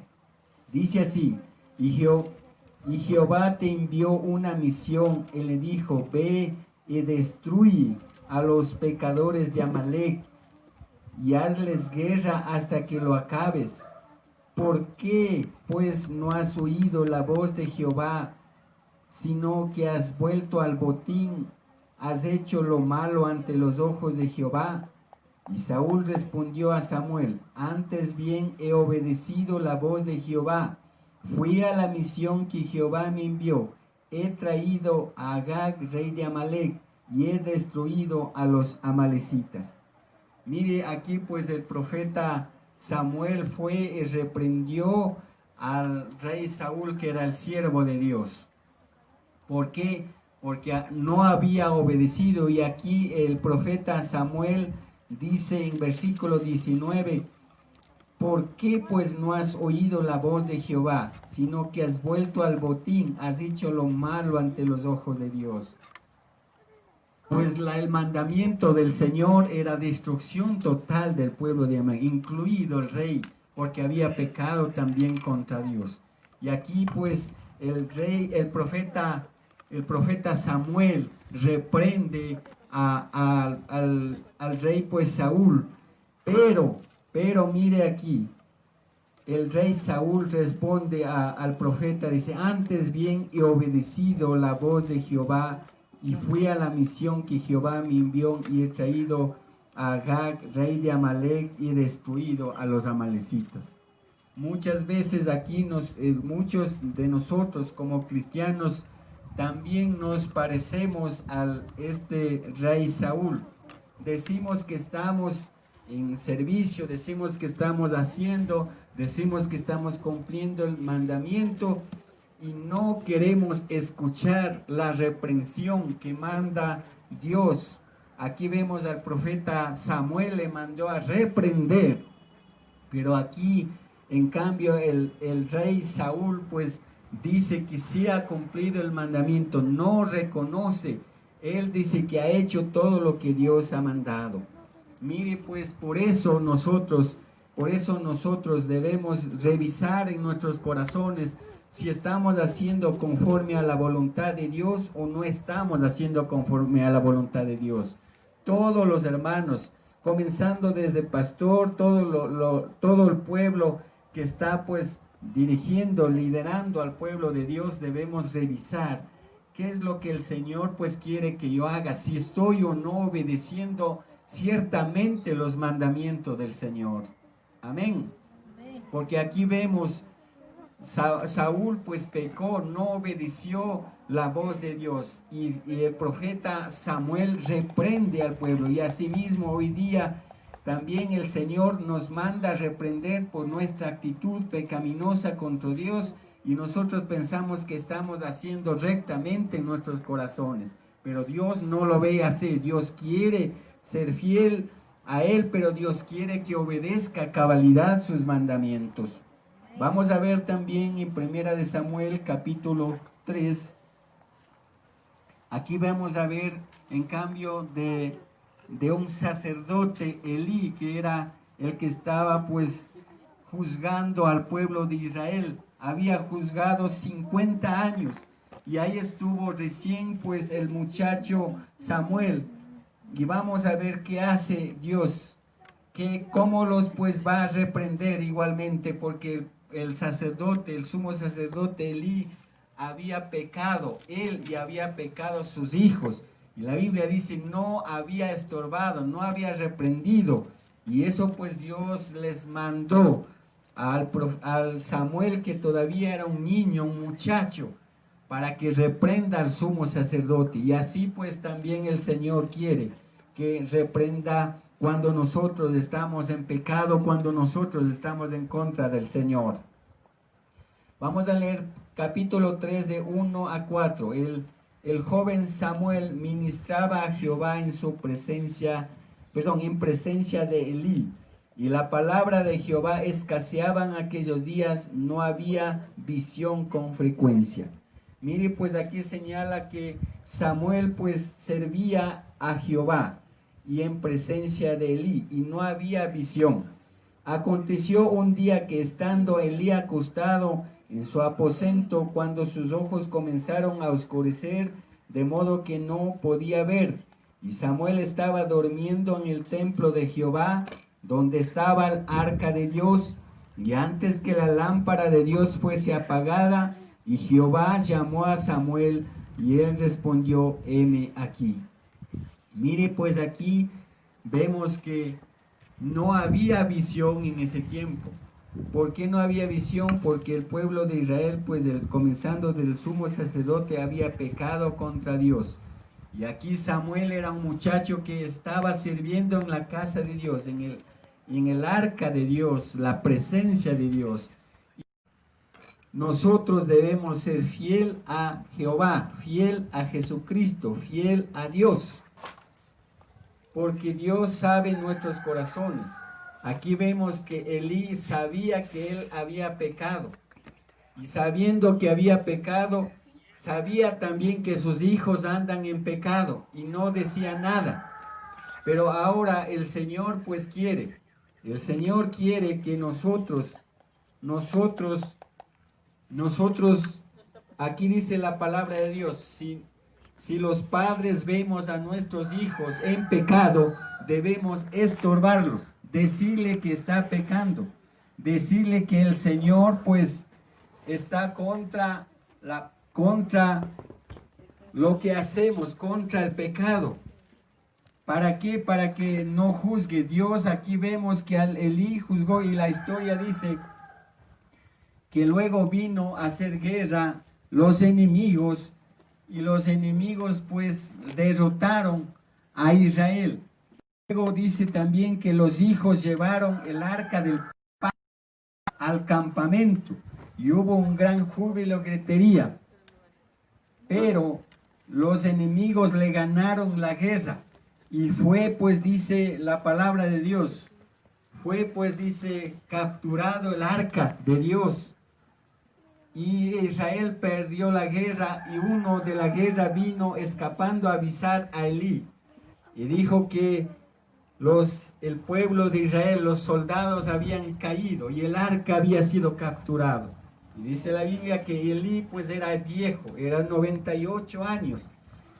Dice así: y Jehová te envió una misión, y le dijo, ve y destruye a los pecadores de Amalec, y hazles guerra hasta que lo acabes. ¿Por qué, pues, no has oído la voz de Jehová, sino que has vuelto al botín, has hecho lo malo ante los ojos de Jehová? Y Saúl respondió a Samuel, antes bien he obedecido la voz de Jehová, fui a la misión que Jehová me envió, he traído a Agag, rey de Amalec, y he destruido a los amalecitas. Mire aquí pues el profeta Samuel fue y reprendió al rey Saúl, que era el siervo de Dios. ¿Por qué? Porque no había obedecido. Y aquí el profeta Samuel dice en versículo 19, ¿por qué pues no has oído la voz de Jehová, sino que has vuelto al botín, has hecho lo malo ante los ojos de Dios? Pues el mandamiento del Señor era destrucción total del pueblo de Amán, incluido el rey, porque había pecado también contra Dios. Y aquí pues el profeta Samuel reprende al rey pues Saúl, pero mire aquí, el rey Saúl responde al profeta, dice, antes bien he obedecido la voz de Jehová, y fui a la misión que Jehová me envió, y he traído a Agag, rey de Amalec, y he destruido a los amalecitas. Muchas veces aquí muchos de nosotros como cristianos también nos parecemos a este rey Saúl. Decimos que estamos en servicio, decimos que estamos haciendo, decimos que estamos cumpliendo el mandamiento, y no queremos escuchar la reprensión que manda Dios. Aquí vemos al profeta Samuel, le mandó a reprender, pero aquí en cambio el rey Saúl pues dice que sí ha cumplido el mandamiento, no reconoce. Él dice que ha hecho todo lo que Dios ha mandado. Mire, pues por eso nosotros debemos revisar en nuestros corazones si estamos haciendo conforme a la voluntad de Dios o no estamos haciendo conforme a la voluntad de Dios. Todos los hermanos, comenzando desde pastor, todo el pueblo que está pues dirigiendo, liderando al pueblo de Dios, debemos revisar qué es lo que el Señor pues quiere que yo haga, si estoy o no obedeciendo ciertamente los mandamientos del Señor. Amén. Porque aquí vemos, Saúl pues pecó, no obedeció la voz de Dios, y el profeta Samuel reprende al pueblo, y asimismo hoy día también el Señor nos manda a reprender por nuestra actitud pecaminosa contra Dios, y nosotros pensamos que estamos haciendo rectamente en nuestros corazones, pero Dios no lo ve así. Dios quiere ser fiel a Él, pero Dios quiere que obedezca a cabalidad sus mandamientos. Vamos a ver también en 1 Samuel capítulo 3, aquí vamos a ver en cambio de un sacerdote, Elí, que era el que estaba pues juzgando al pueblo de Israel. Había juzgado 50 años y ahí estuvo recién pues el muchacho Samuel, y vamos a ver qué hace Dios, cómo los pues va a reprender igualmente, porque el sacerdote, el sumo sacerdote Elí había pecado, él y había pecado sus hijos, y la Biblia dice no había estorbado, no había reprendido, y eso pues Dios les mandó al Samuel, que todavía era un niño, un muchacho, para que reprenda al sumo sacerdote. Y así pues también el Señor quiere que reprenda cuando nosotros estamos en pecado, cuando nosotros estamos en contra del Señor. Vamos a leer capítulo 3 de 1 a 4. El joven Samuel ministraba a Jehová en presencia de Elí. Y la palabra de Jehová escaseaba en aquellos días, no había visión con frecuencia. Mire, pues aquí señala que Samuel pues servía a Jehová y en presencia de Elí, y no había visión. Aconteció un día que estando Elí acostado en su aposento, cuando sus ojos comenzaron a oscurecer, de modo que no podía ver, y Samuel estaba durmiendo en el templo de Jehová, donde estaba el arca de Dios, y antes que la lámpara de Dios fuese apagada, y Jehová llamó a Samuel, y él respondió, heme aquí. Mire, pues aquí vemos que no había visión en ese tiempo. ¿Por qué no había visión? Porque el pueblo de Israel, pues comenzando del sumo sacerdote, había pecado contra Dios. Y aquí Samuel era un muchacho que estaba sirviendo en la casa de Dios, en el arca de Dios, la presencia de Dios. Nosotros debemos ser fiel a Jehová, fiel a Jesucristo, fiel a Dios, porque Dios sabe nuestros corazones. Aquí vemos que Elí sabía que él había pecado, y sabiendo que había pecado, sabía también que sus hijos andan en pecado y no decía nada. Pero ahora el Señor pues quiere, que nosotros, aquí dice la palabra de Dios, si los padres vemos a nuestros hijos en pecado, debemos estorbarlos, decirle que está pecando, decirle que el Señor pues está contra lo que hacemos, contra el pecado. ¿Para qué? Para que no juzgue. Dios, aquí vemos que Elí juzgó, y la historia dice que luego vino a hacer guerra los enemigos, y los enemigos pues derrotaron a Israel. Luego dice también que los hijos llevaron el arca del pacto al campamento, y hubo un gran júbilo, gritería. Pero los enemigos le ganaron la guerra, y fue pues, dice la palabra de Dios, fue pues, dice, capturado el arca de Dios, y Israel perdió la guerra, y uno de la guerra vino escapando a avisar a Elí, y dijo que el pueblo de Israel, los soldados habían caído y el arca había sido capturado. Y dice la Biblia que Elí pues era viejo, era 98 años.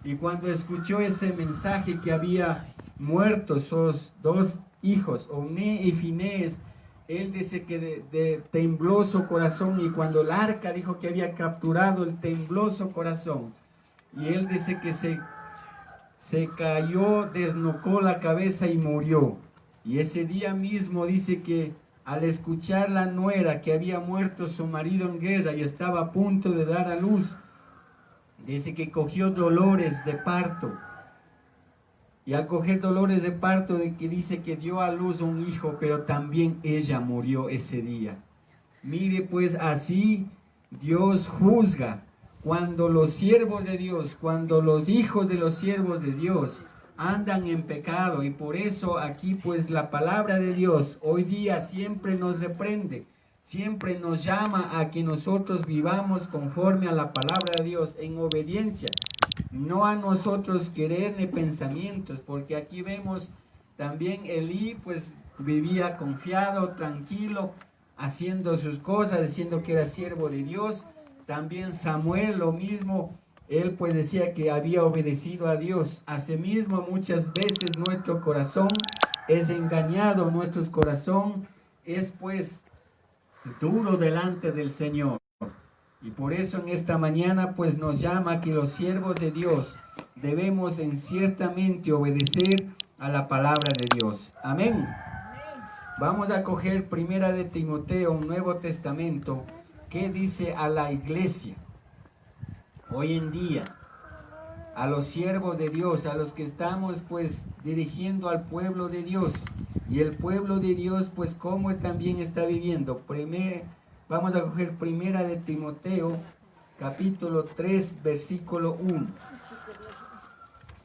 Y cuando escuchó ese mensaje que había muerto sus dos hijos, Ofní y Finés, él dice que tembló su corazón, y cuando el arca dijo que había capturado, el tembló su corazón. Y él dice que se cayó, desnucó la cabeza y murió. Y ese día mismo dice que al escuchar la nuera que había muerto su marido en guerra y estaba a punto de dar a luz, dice que cogió dolores de parto. Y al coger dolores de parto, dice que dio a luz un hijo, pero también ella murió ese día. Mire, pues así Dios juzga cuando los siervos de Dios, cuando los hijos de los siervos de Dios andan en pecado. Y por eso aquí pues la palabra de Dios hoy día siempre nos reprende, siempre nos llama a que nosotros vivamos conforme a la palabra de Dios, en obediencia. No a nosotros querer ni pensamientos, porque aquí vemos también Elí pues vivía confiado, tranquilo, haciendo sus cosas, diciendo que era siervo de Dios. También Samuel lo mismo, él pues decía que había obedecido a Dios. Asimismo muchas veces nuestro corazón es engañado, nuestro corazón es pues duro delante del Señor. Y por eso en esta mañana pues nos llama que los siervos de Dios debemos en ciertamente obedecer a la palabra de Dios. Amén. Vamos a coger Primera de Timoteo, un Nuevo Testamento, que dice a la iglesia hoy en día, a los siervos de Dios, a los que estamos pues dirigiendo al pueblo de Dios. Y el pueblo de Dios pues cómo también está viviendo. Vamos a coger Primera de Timoteo, capítulo 3, versículo 1.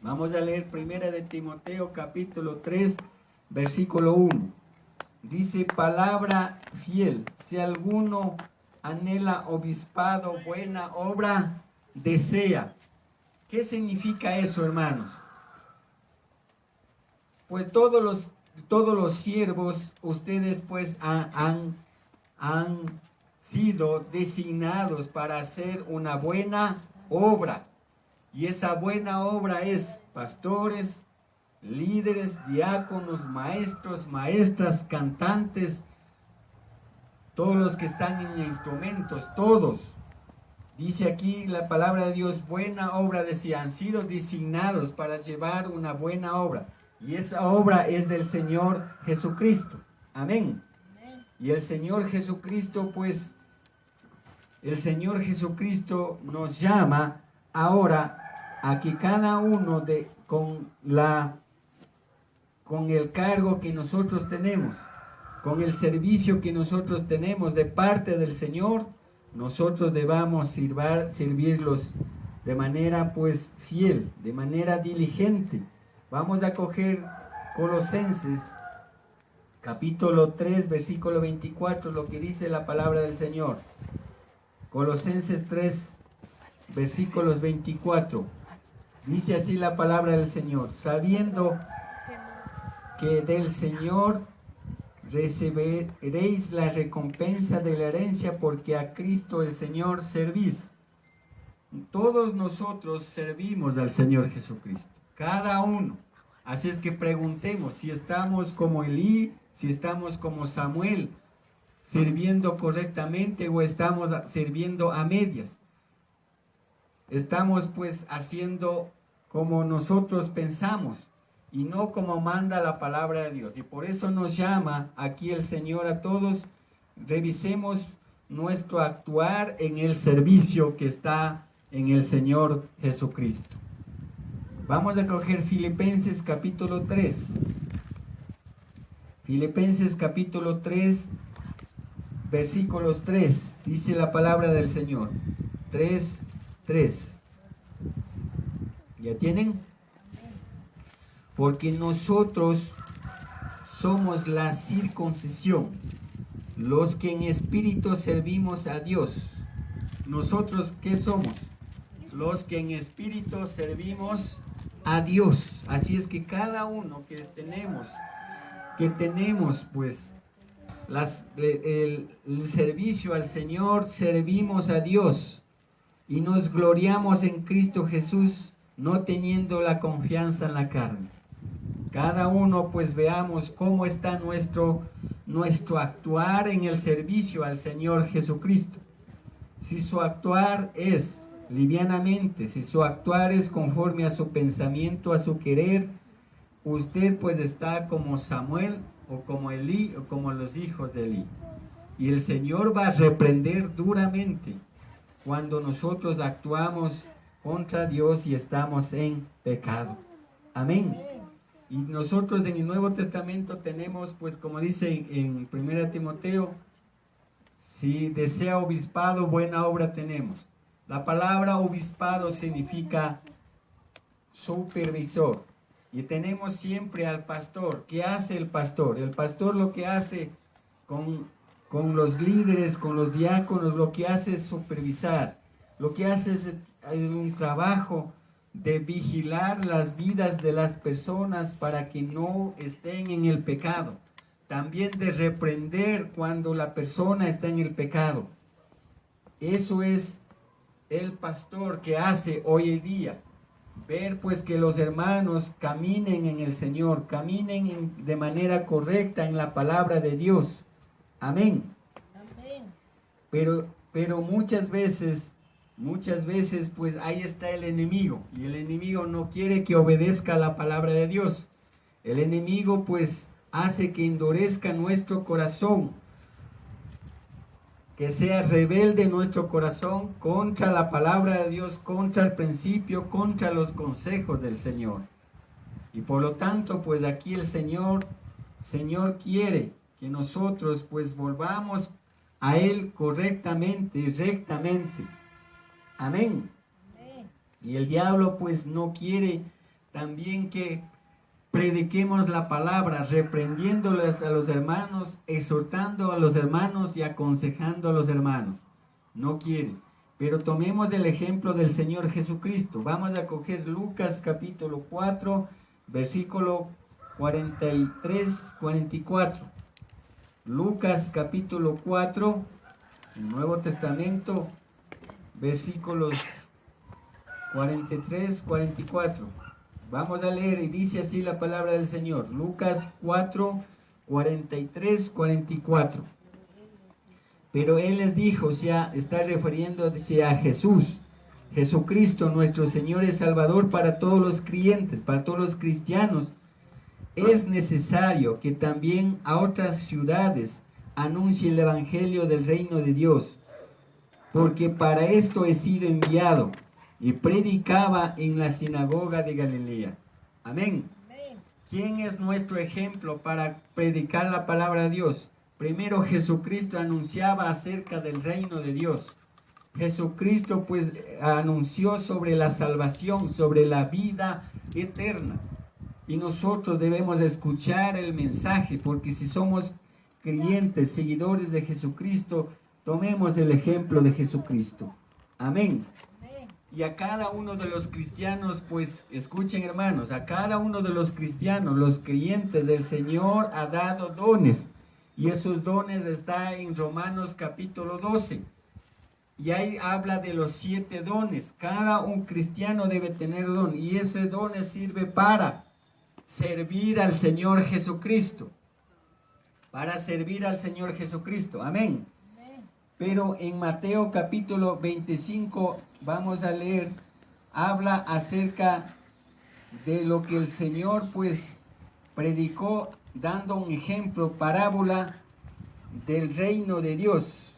Vamos a leer Primera de Timoteo, capítulo 3, versículo 1. Dice, palabra fiel, si alguno anhela obispado, buena obra desea. ¿Qué significa eso, hermanos? Pues todos los siervos, ustedes pues han sido designados para hacer una buena obra. Y esa buena obra es pastores, líderes, diáconos, maestros, maestras, cantantes, todos los que están en instrumentos, todos. Dice aquí la palabra de Dios, buena obra, decía, han sido designados para llevar una buena obra. Y esa obra es del Señor Jesucristo. Amén. Y el Señor Jesucristo, pues, el Señor Jesucristo nos llama ahora a que cada uno con el cargo que nosotros tenemos, con el servicio que nosotros tenemos de parte del Señor, nosotros debamos servirlos de manera pues fiel, de manera diligente. Vamos a coger Colosenses, capítulo 3, versículo 24, lo que dice la palabra del Señor. Colosenses 3, versículos 24. Dice así la palabra del Señor, sabiendo que del Señor recibiréis la recompensa de la herencia, porque a Cristo el Señor servís. Todos nosotros servimos al Señor Jesucristo, cada uno. Así es que preguntemos si estamos como Elí, si estamos como Samuel, sirviendo correctamente, o estamos sirviendo a medias. Estamos pues haciendo como nosotros pensamos y no como manda la palabra de Dios. Y por eso nos llama aquí el Señor a todos, revisemos nuestro actuar en el servicio que está en el Señor Jesucristo. Vamos a coger Filipenses capítulo 3. Filipenses capítulo 3, versículos 3. Dice la palabra del Señor. 3. ¿Ya tienen? Porque nosotros somos la circuncisión, los que en espíritu servimos a Dios. ¿Nosotros qué somos? Los que en espíritu servimos a Dios. Así es que cada uno que tenemos pues el servicio al Señor, servimos a Dios y nos gloriamos en Cristo Jesús, no teniendo la confianza en la carne. Cada uno pues veamos cómo está nuestro actuar en el servicio al Señor Jesucristo. Si su actuar es livianamente, si su actuar es conforme a su pensamiento, a su querer, usted pues está como Samuel o como Elí o como los hijos de Elí. Y el Señor va a reprender duramente cuando nosotros actuamos contra Dios y estamos en pecado. Amén. Y nosotros en el Nuevo Testamento tenemos, pues como dice en 1 Timoteo, si desea obispado, buena obra tenemos. La palabra obispado significa supervisor. Y tenemos siempre al pastor. ¿Qué hace el pastor? El pastor lo que hace con los líderes, con los diáconos, lo que hace es supervisar. Lo que hace es un trabajo de vigilar las vidas de las personas para que no estén en el pecado. También de reprender cuando la persona está en el pecado. Eso es el pastor que hace hoy en día. Ver pues que los hermanos caminen en el Señor, caminen de manera correcta en la palabra de Dios. Amén. Amén. Pero muchas veces pues ahí está el enemigo, y el enemigo no quiere que obedezca la palabra de Dios. El enemigo pues hace que endurezca nuestro corazón, que sea rebelde nuestro corazón contra la palabra de Dios, contra el principio, contra los consejos del Señor. Y por lo tanto pues aquí el Señor quiere que nosotros pues volvamos a Él correctamente y rectamente. Amén. Y el diablo pues no quiere también que prediquemos la palabra, reprendiéndoles a los hermanos, exhortando a los hermanos y aconsejando a los hermanos. No quiere. Pero tomemos el ejemplo del Señor Jesucristo. Vamos a coger Lucas capítulo 4, versículo 43-44. Lucas capítulo 4, el Nuevo Testamento, versículos 43-44. Vamos a leer y dice así la palabra del Señor. Lucas 4, 43-44. Pero Él les dijo, o sea, está refiriéndose a Jesús, Jesucristo, nuestro Señor y Salvador para todos los creyentes, para todos los cristianos. Es necesario que también a otras ciudades anuncie el Evangelio del reino de Dios, porque para esto he sido enviado. Y predicaba en la sinagoga de Galilea. Amén. ¿Quién es nuestro ejemplo para predicar la palabra de Dios? Primero Jesucristo anunciaba acerca del reino de Dios. Jesucristo pues anunció sobre la salvación, sobre la vida eterna. Y nosotros debemos escuchar el mensaje, porque si somos creyentes, seguidores de Jesucristo, tomemos el ejemplo de Jesucristo. Amén. Y a cada uno de los cristianos, pues escuchen hermanos, a cada uno de los cristianos, los creyentes del Señor ha dado dones. Y esos dones están en Romanos capítulo 12. Y ahí habla de los 7 dones. Cada un cristiano debe tener don. Y ese don sirve para servir al Señor Jesucristo. Para servir al Señor Jesucristo. Amén. Pero en Mateo capítulo 25, vamos a leer, habla acerca de lo que el Señor pues predicó, dando un ejemplo, parábola del reino de Dios.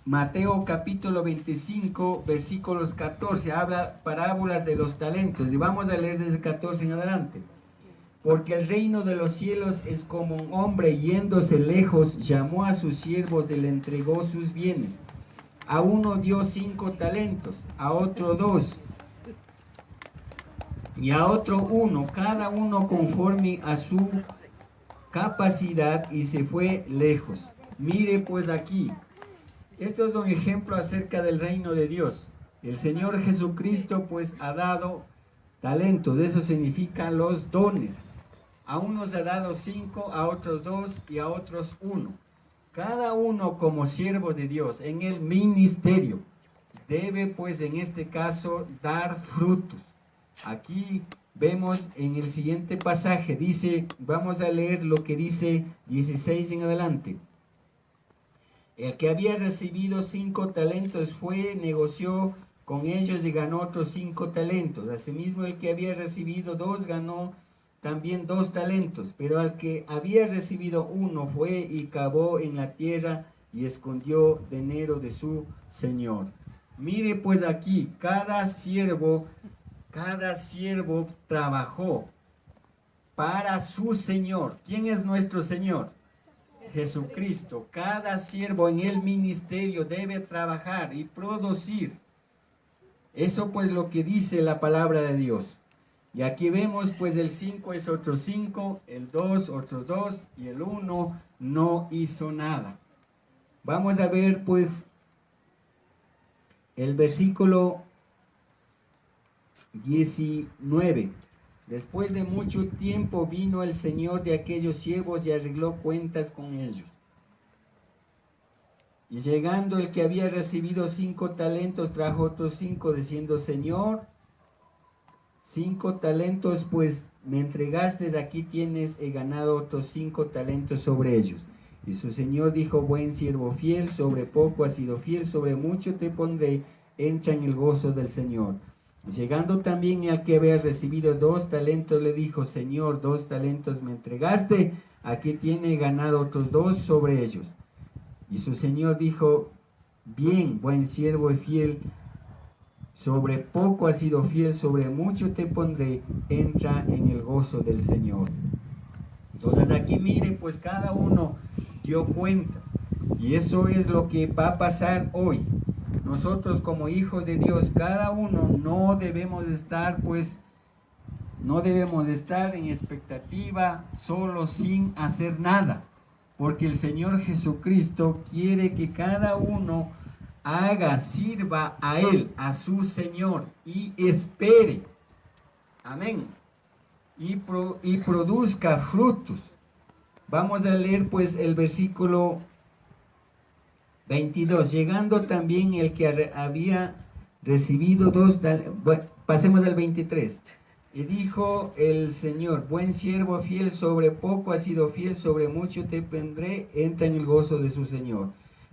Mateo capítulo 25, versículos 14, habla parábolas de los talentos. Y vamos a leer desde 14 en adelante. Porque el reino de los cielos es como un hombre yéndose lejos, llamó a sus siervos y le entregó sus bienes. A uno dio 5 talentos, a otro 2, y a otro 1, cada uno conforme a su capacidad, y se fue lejos. Mire pues aquí, esto es un ejemplo acerca del reino de Dios. El Señor Jesucristo pues ha dado talentos, eso significa los dones. A unos ha dado 5, a otros 2 y a otros 1. Cada uno como siervo de Dios en el ministerio debe pues en este caso dar frutos. Aquí vemos en el siguiente pasaje, dice, vamos a leer lo que dice 16 en adelante. El que había recibido 5 talentos fue, negoció con ellos y ganó otros 5 talentos. Asimismo el que había recibido 2 ganó también 2 talentos, pero al que había recibido 1 fue y cavó en la tierra y escondió dinero de su señor. Mire pues aquí, cada siervo trabajó para su Señor. ¿Quién es nuestro Señor? Jesucristo. Cada siervo en el ministerio debe trabajar y producir. Eso pues lo que dice la palabra de Dios. Y aquí vemos pues el 5 es otros 5, el 2 otros 2 y el 1 no hizo nada. Vamos a ver pues el versículo 19. Después de mucho tiempo vino el Señor de aquellos siervos y arregló cuentas con ellos. Y llegando el que había recibido 5 talentos, trajo otros 5, diciendo, Señor, 5 talentos, pues me entregaste, aquí tienes, he ganado otros 5 talentos sobre ellos. Y su Señor dijo, buen siervo fiel, sobre poco has sido fiel, sobre mucho te pondré, entra en el gozo del Señor. Llegando también al que había recibido 2 talentos, le dijo, Señor, 2 talentos me entregaste, aquí tiene ganado otros 2 sobre ellos. Y su Señor dijo, bien, buen siervo y fiel, sobre poco has sido fiel, sobre mucho te pondré, entra en el gozo del Señor. Entonces aquí mire, pues cada uno dio cuenta, y eso es lo que va a pasar hoy. Nosotros como hijos de Dios, cada uno no debemos estar en expectativa, solo sin hacer nada, porque el Señor Jesucristo quiere que cada uno sirva a Él, a su Señor, y espere, amén, y produzca frutos. Vamos a leer pues el versículo 22. Llegando también el que había recibido 2 talentos, pasemos al 23. Y dijo el Señor, buen siervo fiel, sobre poco has sido fiel, sobre mucho te pondré, entra en el gozo de su Señor.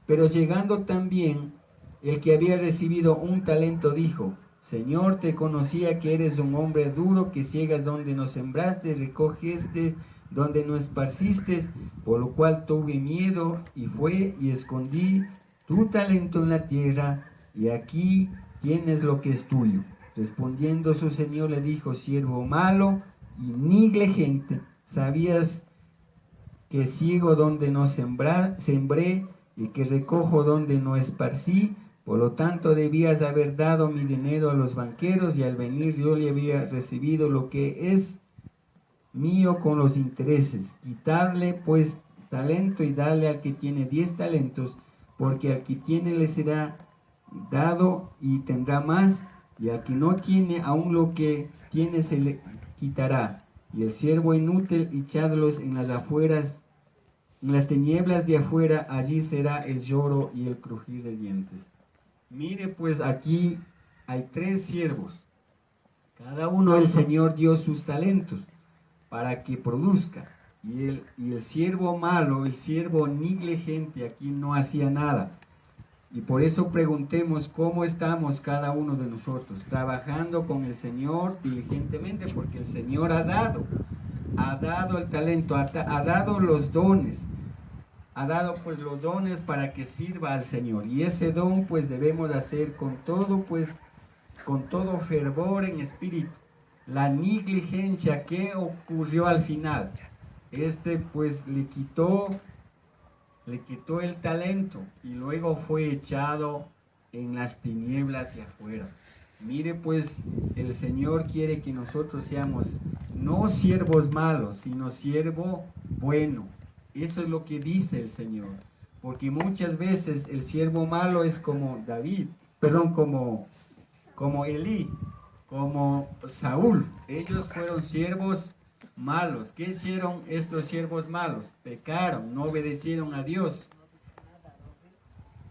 Pero llegando también el que había recibido 1 talento, dijo, Señor, te conocía que eres un hombre duro, que ciegas donde no sembraste, recogiste donde no esparciste, por lo cual tuve miedo y fue y escondí tu talento en la tierra, y aquí tienes lo que es tuyo. Respondiendo su Señor le dijo, siervo malo y negligente, sabías que ciego donde no sembré y que recojo donde no esparcí, por lo tanto debías haber dado mi dinero a los banqueros, y al venir yo le había recibido lo que es mío con los intereses. Quitarle pues talento y darle al que tiene 10 talentos, porque al que tiene le será dado y tendrá más, y al que no tiene, aún lo que tiene se le quitará. Y el siervo inútil, echadlos en las afueras, en las tinieblas de afuera, allí será el lloro y el crujir de dientes. Mire pues aquí hay 3 siervos, cada uno el Señor dio sus talentos para que produzca, y el siervo malo, el siervo negligente, aquí no hacía nada. Y por eso preguntemos cómo estamos cada uno de nosotros, trabajando con el Señor diligentemente, porque el Señor ha dado el talento, ha dado los dones, ha dado pues los dones para que sirva al Señor, y ese don pues debemos hacer con todo fervor en espíritu. La negligencia, ¿qué ocurrió al final? Pues le quitó el talento y luego fue echado en las tinieblas de afuera. Mire pues, el Señor quiere que nosotros seamos no siervos malos, sino siervo bueno. Eso es lo que dice el Señor, porque muchas veces el siervo malo es como como Elí, como Saúl. Ellos fueron siervos malos. ¿Qué hicieron estos siervos malos? Pecaron, no obedecieron a Dios.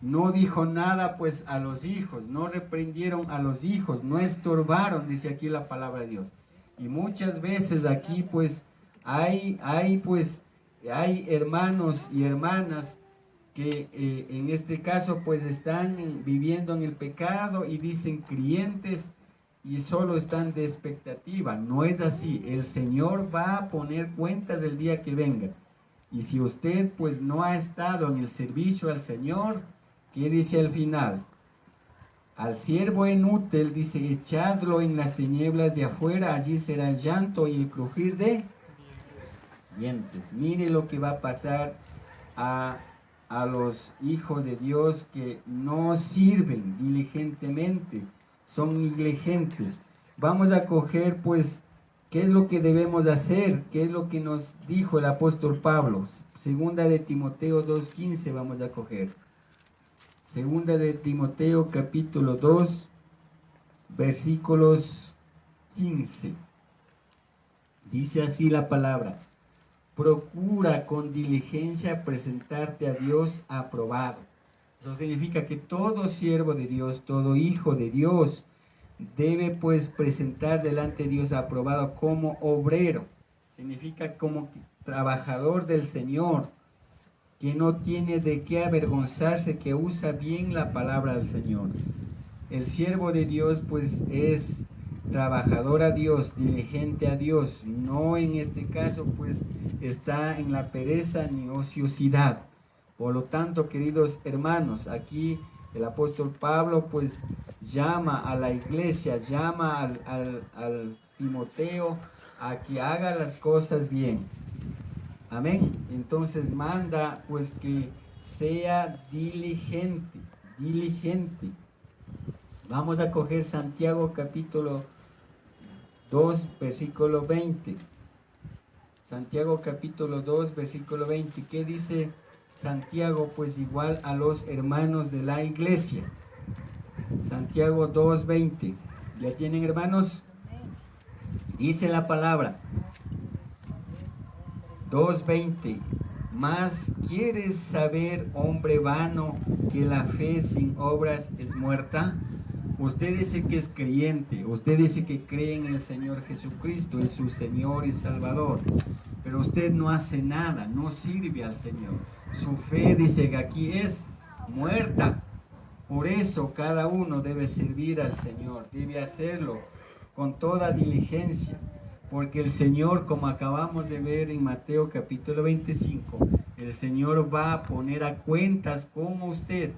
No dijo nada pues a los hijos, no reprendieron a los hijos, no estorbaron, dice aquí la palabra de Dios. Y muchas veces aquí pues hay hermanos y hermanas que en este caso pues están viviendo en el pecado y dicen creyentes y solo están de expectativa. No es así. El Señor va a poner cuentas del día que venga. Y si usted pues no ha estado en el servicio al Señor, ¿qué dice al final? Al siervo inútil dice, echadlo en las tinieblas de afuera, allí será el llanto y el crujir de dientes. Mire lo que va a pasar a los hijos de Dios que no sirven diligentemente, son negligentes. Vamos a coger pues, ¿qué es lo que debemos hacer? ¿Qué es lo que nos dijo el apóstol Pablo? Segunda de Timoteo 2:15 vamos a coger. Segunda de Timoteo capítulo 2, versículos 15. Dice así la palabra: procura con diligencia presentarte a Dios aprobado. Eso significa que todo siervo de Dios, todo hijo de Dios, debe pues presentar delante de Dios aprobado como obrero. Significa como trabajador del Señor, que no tiene de qué avergonzarse, que usa bien la palabra del Señor. El siervo de Dios pues es trabajador a Dios, diligente a Dios, no en este caso pues está en la pereza ni ociosidad. Por lo tanto, queridos hermanos, aquí el apóstol Pablo pues llama a la iglesia, llama al Timoteo a que haga las cosas bien. Amén. Entonces manda pues que sea diligente. Vamos a coger Santiago capítulo 2, versículo 20. Santiago capítulo 2, versículo 20. ¿Qué dice Santiago? Pues igual a los hermanos de la iglesia. Santiago 2, 20. ¿Ya tienen, hermanos? Dice la palabra 2:20. Mas ¿quieres saber, hombre vano, que la fe sin obras es muerta? Usted dice que es creyente, usted dice que cree en el Señor Jesucristo, es su Señor y Salvador, pero usted no hace nada, no sirve al Señor. Su fe, dice que aquí, es muerta. Por eso cada uno debe servir al Señor, debe hacerlo con toda diligencia. Porque el Señor, como acabamos de ver en Mateo capítulo 25, el Señor va a poner a cuentas con usted.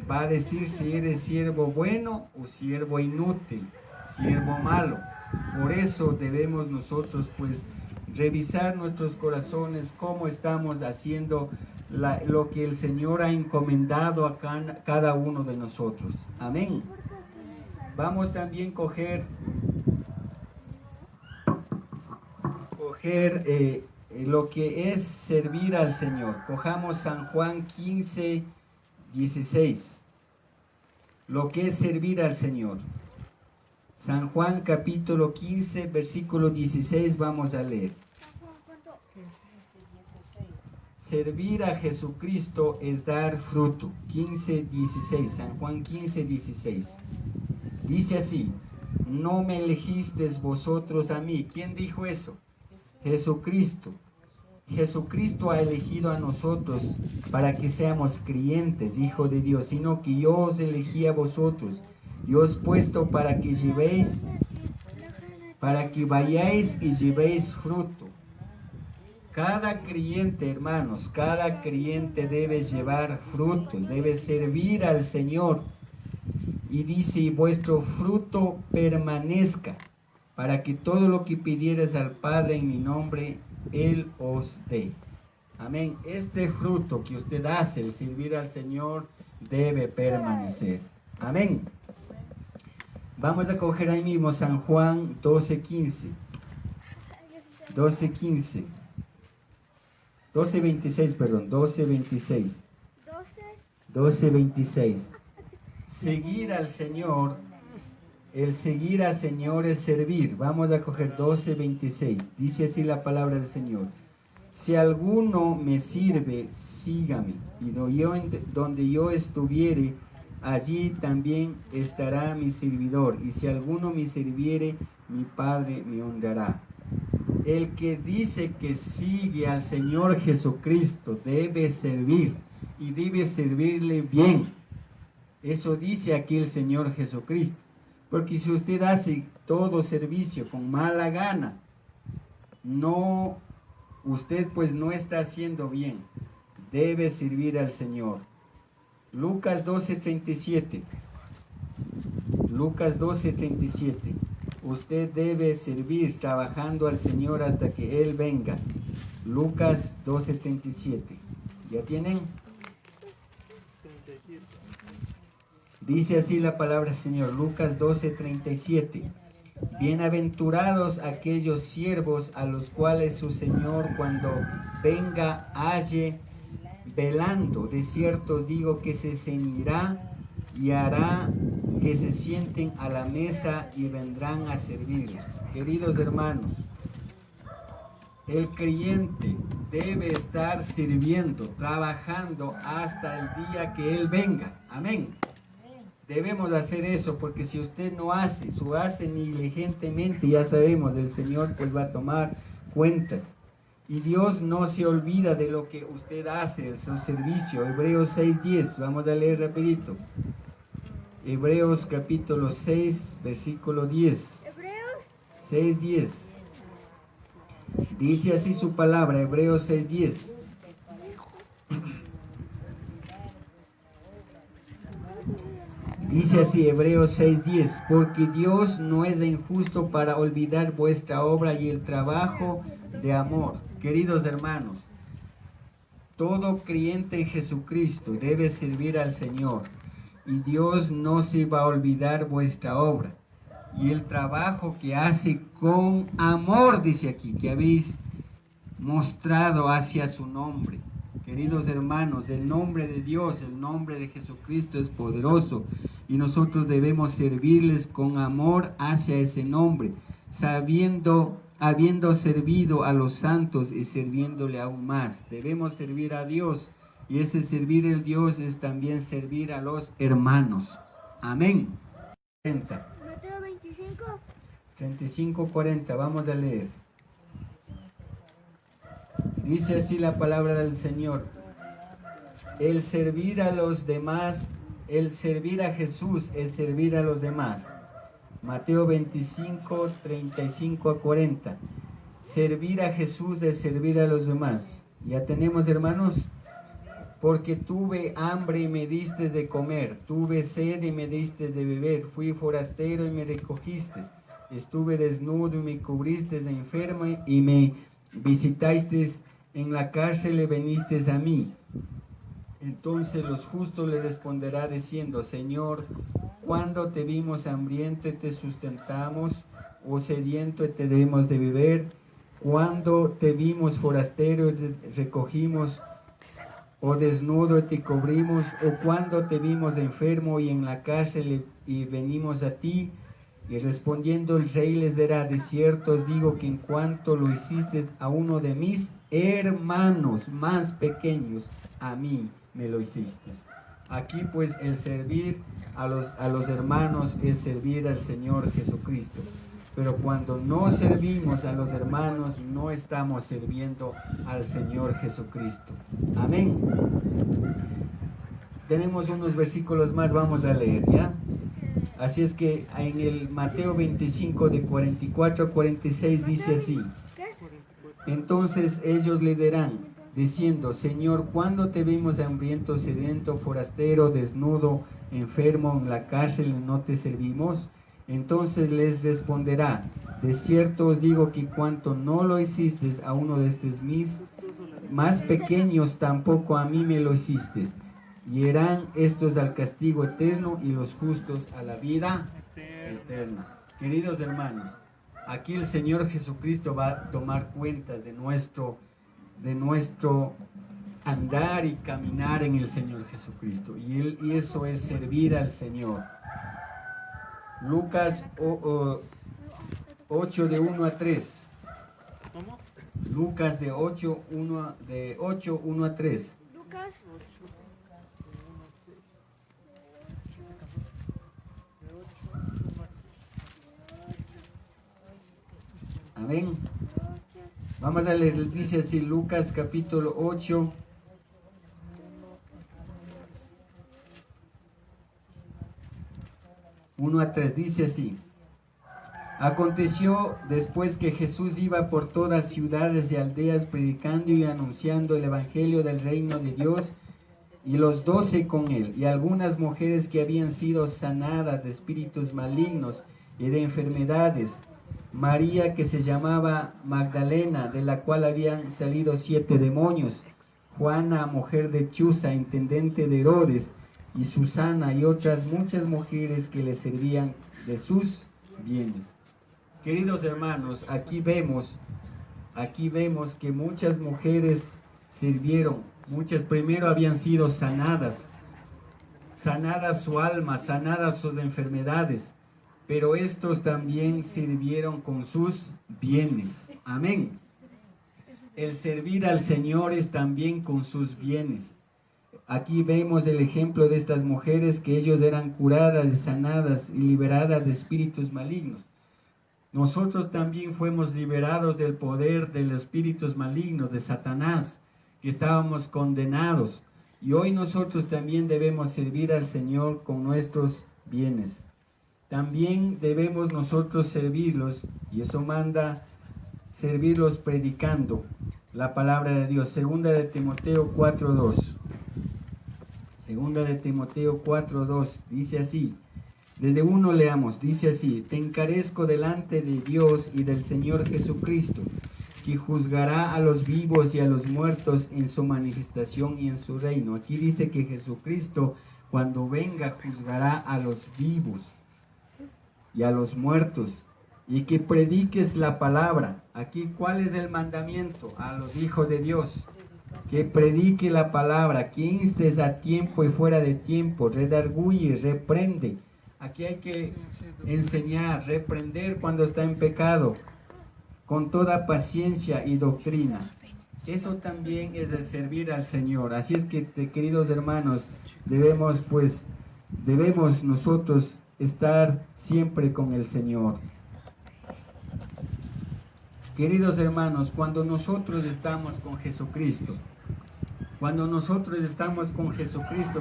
Va a decir si eres siervo bueno o siervo inútil, siervo malo. Por eso debemos nosotros pues revisar nuestros corazones, cómo estamos haciendo lo que el Señor ha encomendado a cada uno de nosotros. Amén. Vamos también a coger lo que es servir al Señor. Cojamos San Juan 15, 16. Lo que es servir al Señor. San Juan capítulo 15, versículo 16 vamos a leer. Servir a Jesucristo es dar fruto. 15, 16. San Juan 15, 16. Dice así: no me elegisteis vosotros a mí. ¿Quién dijo eso? Jesucristo. Jesucristo ha elegido a nosotros para que seamos creyentes, hijos de Dios, sino que yo os elegí a vosotros. Yo os he puesto para que llevéis, para que vayáis y llevéis fruto. Cada creyente, hermanos, cada creyente debe llevar frutos, debe servir al Señor. Y dice: y vuestro fruto permanezca, para que todo lo que pidieres al Padre en mi nombre, Él os dé. Amén. Este fruto que usted hace, el servir al Señor, debe permanecer. Amén. Vamos a coger ahí mismo San Juan 12:15. 12:15. 12:26, perdón. 12:26. 12:26. Seguir al Señor El seguir al Señor es servir. Vamos a coger 12:26. Dice así la palabra del Señor. Si alguno me sirve, sígame. Y donde yo estuviere, allí también estará mi servidor. Y si alguno me sirviere, mi Padre me honrará. El que dice que sigue al Señor Jesucristo debe servir. Y debe servirle bien. Eso dice aquí el Señor Jesucristo. Porque si usted hace todo servicio con mala gana, usted pues no está haciendo bien. Debe servir al Señor. Lucas 12:37. Lucas 12:37. Usted debe servir trabajando al Señor hasta que Él venga. Lucas 12:37. ¿Ya tienen? Dice así la palabra del Señor, Lucas 12:37. Bienaventurados aquellos siervos a los cuales su Señor cuando venga halle velando. De cierto os digo que se ceñirá y hará que se sienten a la mesa y vendrán a servirles. Queridos hermanos, el creyente debe estar sirviendo, trabajando hasta el día que Él venga. Amén. Debemos hacer eso, porque si usted no hace, o hace negligentemente, ya sabemos, el Señor pues va a tomar cuentas. Y Dios no se olvida de lo que usted hace, en su servicio. Hebreos 6:10, vamos a leer rapidito. Hebreos capítulo 6, versículo 10. Hebreos 6:10. Dice así su palabra, Hebreos 6:10. Dice así, Hebreos 6:10, porque Dios no es injusto para olvidar vuestra obra y el trabajo de amor. Queridos hermanos, todo creyente en Jesucristo debe servir al Señor, y Dios no se va a olvidar vuestra obra y el trabajo que hace con amor, dice aquí, que habéis mostrado hacia su nombre. Queridos hermanos, el nombre de Dios, el nombre de Jesucristo es poderoso y nosotros debemos servirles con amor hacia ese nombre, habiendo servido a los santos y sirviéndole aún más. Debemos servir a Dios y ese servir a Dios es también servir a los hermanos. Amén. 40. Mateo 25. 35:40, vamos a leer. Dice así la palabra del Señor. El servir a los demás, el servir a Jesús es servir a los demás. Mateo 25, 35-40. Servir a Jesús es servir a los demás. ¿Ya tenemos, hermanos? Porque tuve hambre y me diste de comer, tuve sed y me diste de beber, fui forastero y me recogiste, estuve desnudo y me cubriste, de enfermo y me visitasteis, en la cárcel y venisteis a mí. Entonces los justos le responderá diciendo, Señor, ¿cuándo te vimos hambriento y te sustentamos, o sediento y te dimos de beber? ¿Cuándo te vimos forastero y te recogimos, o desnudo y te cubrimos? ¿O cuándo te vimos enfermo y en la cárcel y venimos a ti? Y respondiendo el rey les dirá, de cierto os digo que en cuanto lo hiciste a uno de mis hermanos más pequeños, a mí me lo hiciste. Aquí pues el servir a los hermanos es servir al Señor Jesucristo. Pero cuando no servimos a los hermanos, no estamos sirviendo al Señor Jesucristo. Amén. Tenemos unos versículos más, vamos a leer, ¿ya? Así es que en el Mateo 25 de 44 a 46 dice así. Entonces ellos le dirán, diciendo, Señor, ¿cuándo te vimos hambriento, sediento, forastero, desnudo, enfermo, en la cárcel y no te servimos? Entonces les responderá, de cierto os digo que cuanto no lo hiciste a uno de estos mis más pequeños, tampoco a mí me lo hiciste. Y irán estos al castigo eterno y los justos a la vida eterna. Queridos hermanos, aquí el Señor Jesucristo va a tomar cuentas de nuestro andar y caminar en el Señor Jesucristo. Y eso es servir al Señor. Lucas 8 de 1 a 3. ¿Cómo? Lucas de 8, 1 a 3. Lucas. Amén. Vamos a leer, dice así Lucas capítulo 8. Uno a 3, dice así. Aconteció después que Jesús iba por todas ciudades y aldeas predicando y anunciando el evangelio del reino de Dios, y los 12 con él, y algunas mujeres que habían sido sanadas de espíritus malignos y de enfermedades. María, que se llamaba Magdalena, de la cual habían salido 7 demonios. Juana, mujer de Chuza, intendente de Herodes, y Susana, y otras muchas mujeres que le servían de sus bienes. Queridos hermanos, aquí vemos que muchas mujeres sirvieron, muchas primero habían sido sanadas su alma, sanadas sus enfermedades, pero estos también sirvieron con sus bienes. Amén. El servir al Señor es también con sus bienes. Aquí vemos el ejemplo de estas mujeres, que ellos eran curadas, sanadas y liberadas de espíritus malignos. Nosotros también fuimos liberados del poder de los espíritus malignos, de Satanás, que estábamos condenados. Y hoy nosotros también debemos servir al Señor con nuestros bienes. También debemos nosotros servirlos, y eso manda servirlos predicando la palabra de Dios. Segunda de Timoteo 4:2. Segunda de Timoteo 4:2 dice así. Desde uno leamos, dice así: te encarezco delante de Dios y del Señor Jesucristo, que juzgará a los vivos y a los muertos en su manifestación y en su reino. Aquí dice que Jesucristo, cuando venga, juzgará a los vivos y a los muertos, y que prediques la palabra. Aquí, ¿cuál es el mandamiento a los hijos de Dios? Que predique la palabra, que instes a tiempo y fuera de tiempo, redarguye, reprende. Aquí hay que enseñar, reprender cuando está en pecado, con toda paciencia y doctrina. Eso también es el servir al Señor. Así es que, queridos hermanos, debemos nosotros estar siempre con el Señor. Queridos hermanos, cuando nosotros estamos con Jesucristo,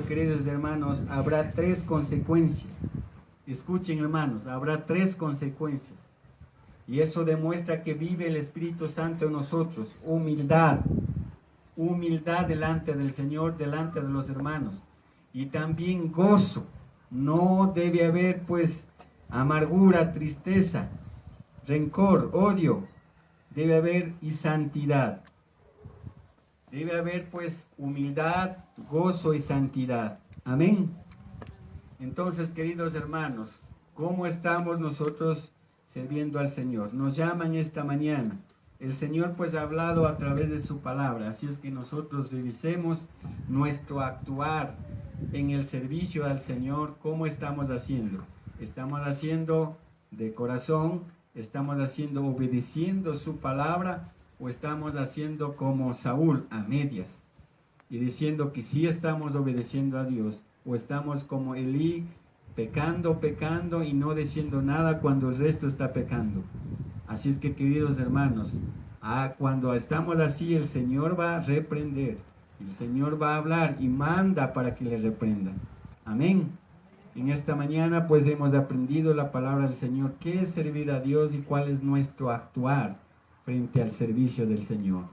queridos hermanos, habrá 3 consecuencias. Escuchen, hermanos, habrá 3 consecuencias. Y eso demuestra que vive el Espíritu Santo en nosotros. Humildad delante del Señor, delante de los hermanos. Y también gozo. No debe haber pues amargura, tristeza, rencor, odio. Debe haber y santidad. Debe haber pues humildad, gozo y santidad. Amén. Entonces, queridos hermanos, ¿cómo estamos nosotros sirviendo al Señor? Nos llaman esta mañana. El Señor pues ha hablado a través de su palabra. Así es que nosotros revisemos nuestro actuar en el servicio al Señor. ¿Cómo estamos haciendo? ¿Estamos haciendo de corazón? ¿Estamos haciendo obedeciendo su palabra? ¿O estamos haciendo como Saúl, a medias? Y diciendo que sí estamos obedeciendo a Dios. ¿O estamos como Elí, pecando y no diciendo nada cuando el resto está pecando? Así es que, queridos hermanos, cuando estamos así, el Señor va a reprender. El Señor va a hablar y manda para que le reprendan. Amén. En esta mañana pues hemos aprendido la palabra del Señor, qué es servir a Dios y cuál es nuestro actuar frente al servicio del Señor.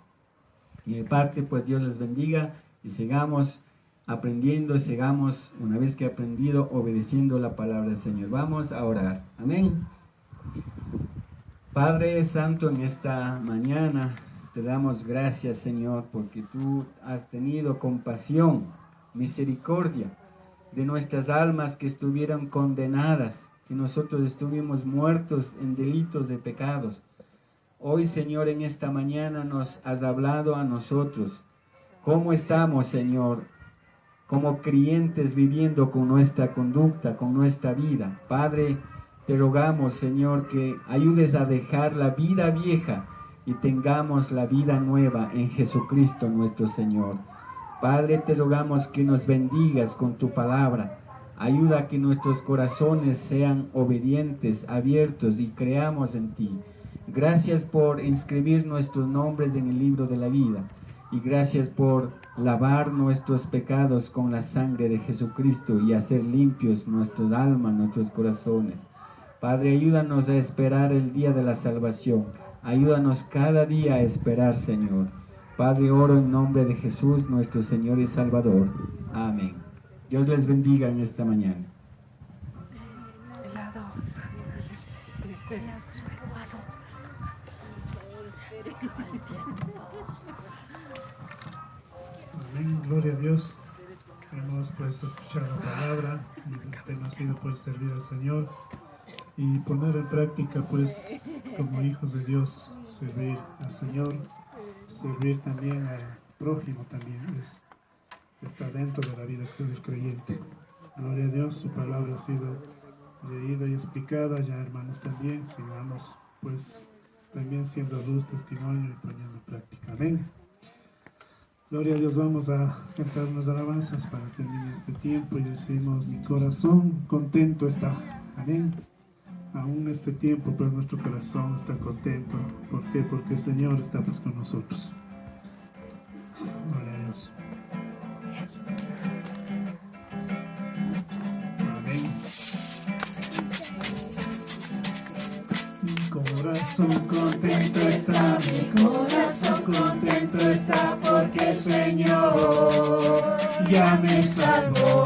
Y de parte pues Dios les bendiga y sigamos aprendiendo, sigamos, una vez que he aprendido, obedeciendo la palabra del Señor. Vamos a orar. Amén. Padre Santo, en esta mañana te damos gracias, Señor, porque tú has tenido compasión, misericordia de nuestras almas que estuvieron condenadas, que nosotros estuvimos muertos en delitos de pecados. Hoy, Señor, en esta mañana nos has hablado a nosotros. ¿Cómo estamos, Señor, como creyentes viviendo con nuestra conducta, con nuestra vida? Padre, Te rogamos, Señor, que ayudes a dejar la vida vieja y tengamos la vida nueva en Jesucristo nuestro Señor. Padre, te rogamos que nos bendigas con tu palabra. Ayuda a que nuestros corazones sean obedientes, abiertos y creamos en ti. Gracias por inscribir nuestros nombres en el libro de la vida. Y gracias por lavar nuestros pecados con la sangre de Jesucristo y hacer limpios nuestros almas, nuestros corazones. Padre, ayúdanos a esperar el día de la salvación. Ayúdanos cada día a esperar, Señor. Padre, oro en nombre de Jesús, nuestro Señor y Salvador. Amén. Dios les bendiga en esta mañana. Amén, gloria a Dios. Hemos pues escuchado la palabra y el tema ha sido pues servir al Señor y poner en práctica pues como hijos de Dios, servir al Señor, servir también al prójimo también está dentro de la vida del creyente. Gloria a Dios, su palabra ha sido leída y explicada, ya hermanos también, sigamos pues también siendo luz, testimonio y poniendo en práctica. Amén. Gloria a Dios, vamos a cantar unas alabanzas para terminar este tiempo y decimos, mi corazón contento está. Amén. Aún este tiempo, pero nuestro corazón está contento. ¿Por qué? Porque el Señor está pues con nosotros. Gloria a Dios. Amén. Mi corazón contento está, mi corazón contento está, porque el Señor ya me salvó.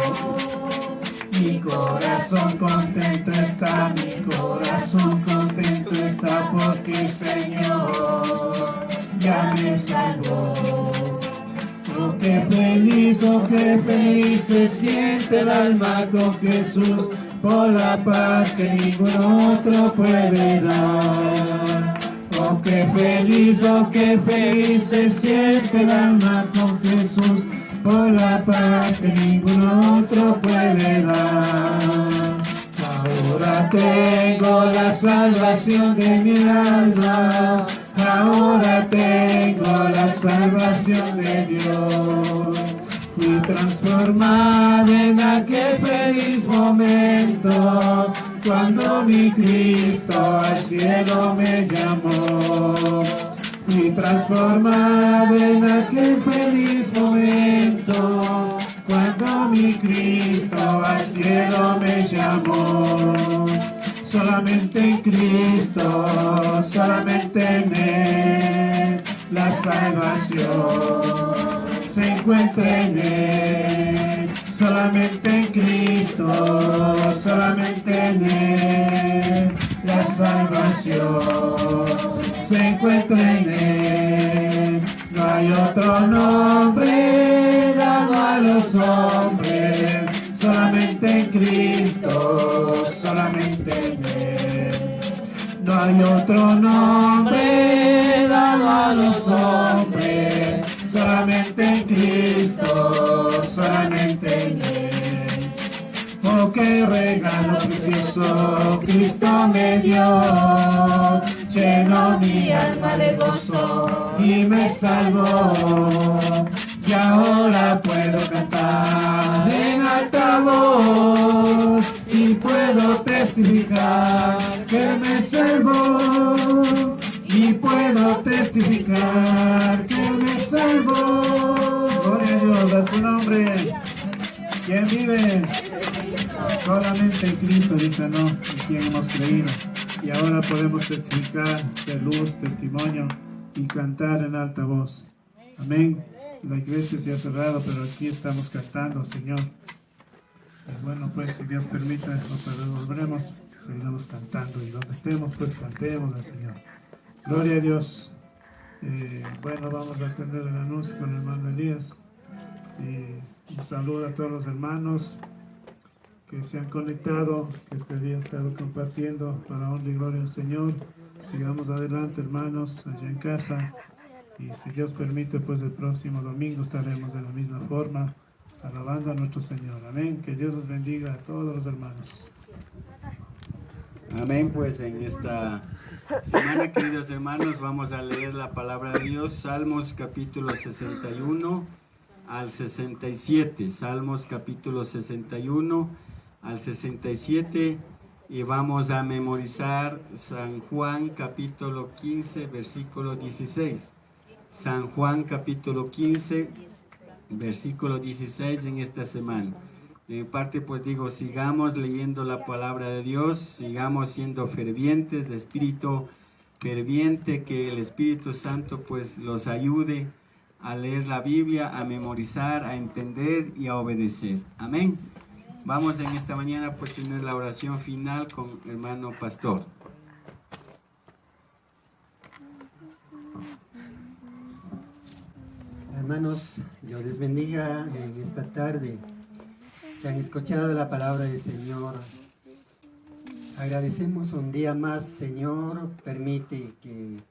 Mi corazón contento está, mi corazón contento está, porque el Señor ya me salvó. Oh, qué feliz se siente el alma con Jesús, por la paz que ningún otro puede dar. Oh, qué feliz se siente el alma con Jesús, por la paz que ningún otro puede dar. Ahora tengo la salvación de mi alma, ahora tengo la salvación de Dios. Fui transformado en aquel feliz momento, cuando mi Cristo al cielo me llamó. Fui transformado en aquel feliz momento, cuando mi Cristo al cielo me llamó. Solamente en Cristo, solamente en Él, la salvación se encuentra en Él. Solamente en Cristo, solamente en Él, la salvación se encuentra en Él. No hay otro nombre dado a los hombres, solamente en Cristo, solamente en Él. No hay otro nombre dado a los hombres, solamente en Cristo, solamente en Él. Oh, qué regalo precioso Cristo me dio, llenó mi alma de gozo y me salvó. Y ahora puedo cantar en alta voz y puedo testificar que me salvó. Y puedo testificar que me salvó. Gloria a Dios, a su nombre. ¿Quién vive? Solamente en Cristo, dice, no, en quien hemos creído. Y ahora podemos testificar de luz, testimonio y cantar en alta voz. Amén. La iglesia se ha cerrado, pero aquí estamos cantando, Señor. Y bueno, pues si Dios permite, nos volveremos, seguiremos cantando. Y donde estemos, pues cantemos al Señor. Gloria a Dios. Bueno, vamos a atender el anuncio con el hermano Elías. Un saludo a todos los hermanos que se han conectado, que este día han estado compartiendo para honra y gloria al Señor. Sigamos adelante, hermanos, allá en casa. Y si Dios permite, pues el próximo domingo estaremos de la misma forma, alabando a nuestro Señor. Amén. Que Dios los bendiga a todos los hermanos. Amén, pues en esta semana, queridos hermanos, vamos a leer la palabra de Dios, Salmos capítulo 61 al 67, Salmos capítulo 61 al 67, y vamos a memorizar San Juan capítulo 15, versículo 16. San Juan capítulo 15, versículo 16 en esta semana. De mi parte, pues digo, sigamos leyendo la palabra de Dios, sigamos siendo fervientes, de espíritu ferviente, que el Espíritu Santo pues los ayude a leer la Biblia, a memorizar, a entender y a obedecer. Amén. Vamos en esta mañana pues tener la oración final con el hermano pastor. Hermanos, Dios les bendiga en esta tarde que han escuchado la palabra del Señor. Agradecemos un día más, Señor, permite que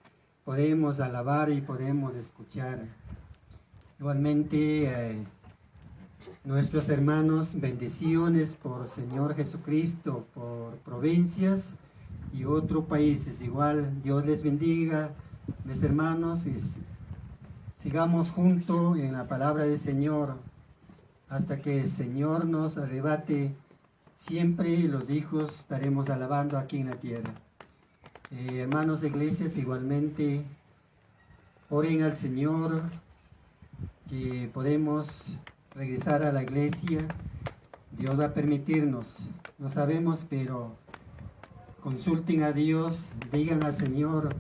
podemos alabar y podemos escuchar. Igualmente, nuestros hermanos, bendiciones por Señor Jesucristo, por provincias y otros países. Igual, Dios les bendiga, mis hermanos, y sigamos juntos en la palabra del Señor hasta que el Señor nos arrebate. Siempre los hijos estaremos alabando aquí en la tierra. Hermanos de iglesias, igualmente oren al Señor que podemos regresar a la iglesia. Dios va a permitirnos, no sabemos, pero consulten a Dios, digan al Señor,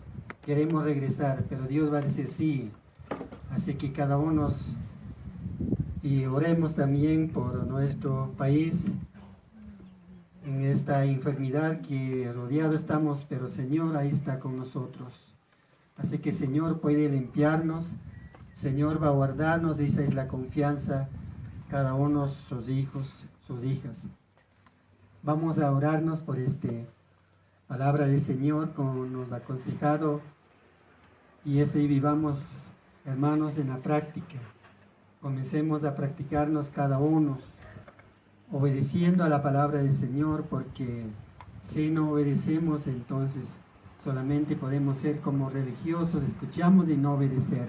queremos regresar, pero Dios va a decir sí. Así que cada uno, y oremos también por nuestro país, en esta enfermedad que rodeado estamos, pero Señor ahí está con nosotros. Así que Señor puede limpiarnos, Señor va a guardarnos, esa es la confianza, cada uno sus hijos, sus hijas. Vamos a orarnos por esta palabra del Señor, como nos ha aconsejado, y ese vivamos, hermanos, en la práctica. Comencemos a practicarnos cada uno, obedeciendo a la palabra del Señor, porque si no obedecemos, entonces solamente podemos ser como religiosos, escuchamos y no obedecer.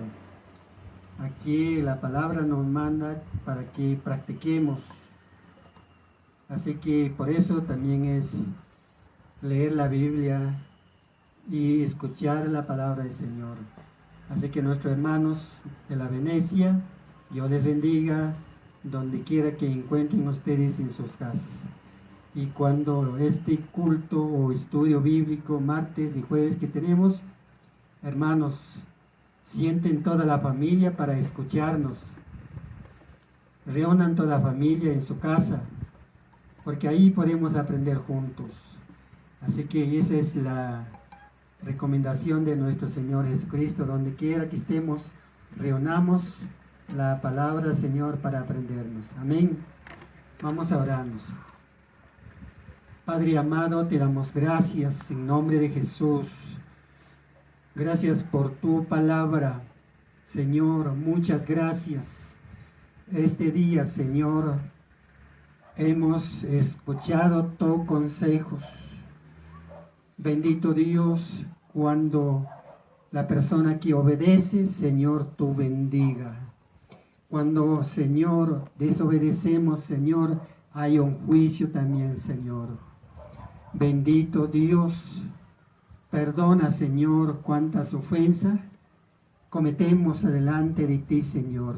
Aquí la palabra nos manda para que practiquemos. Así que por eso también es leer la Biblia y escuchar la palabra del Señor. Así que nuestros hermanos de la Venecia, Dios les bendiga donde quiera que encuentren ustedes en sus casas. Y cuando este culto o estudio bíblico, martes y jueves que tenemos, hermanos, sienten toda la familia para escucharnos. Reúnan toda la familia en su casa, porque ahí podemos aprender juntos. Así que esa es la recomendación de nuestro Señor Jesucristo. Donde quiera que estemos, reunamos la palabra, Señor, para aprendernos. Amén. Vamos a orarnos. Padre amado, te damos gracias en nombre de Jesús. Gracias por tu palabra, Señor. Muchas gracias. Este día, Señor, hemos escuchado tus consejos. Bendito Dios, cuando la persona que obedece, Señor, tú bendiga. Cuando, Señor, desobedecemos, Señor, hay un juicio también, Señor. Bendito Dios, perdona, Señor, cuántas ofensas cometemos delante de ti, Señor.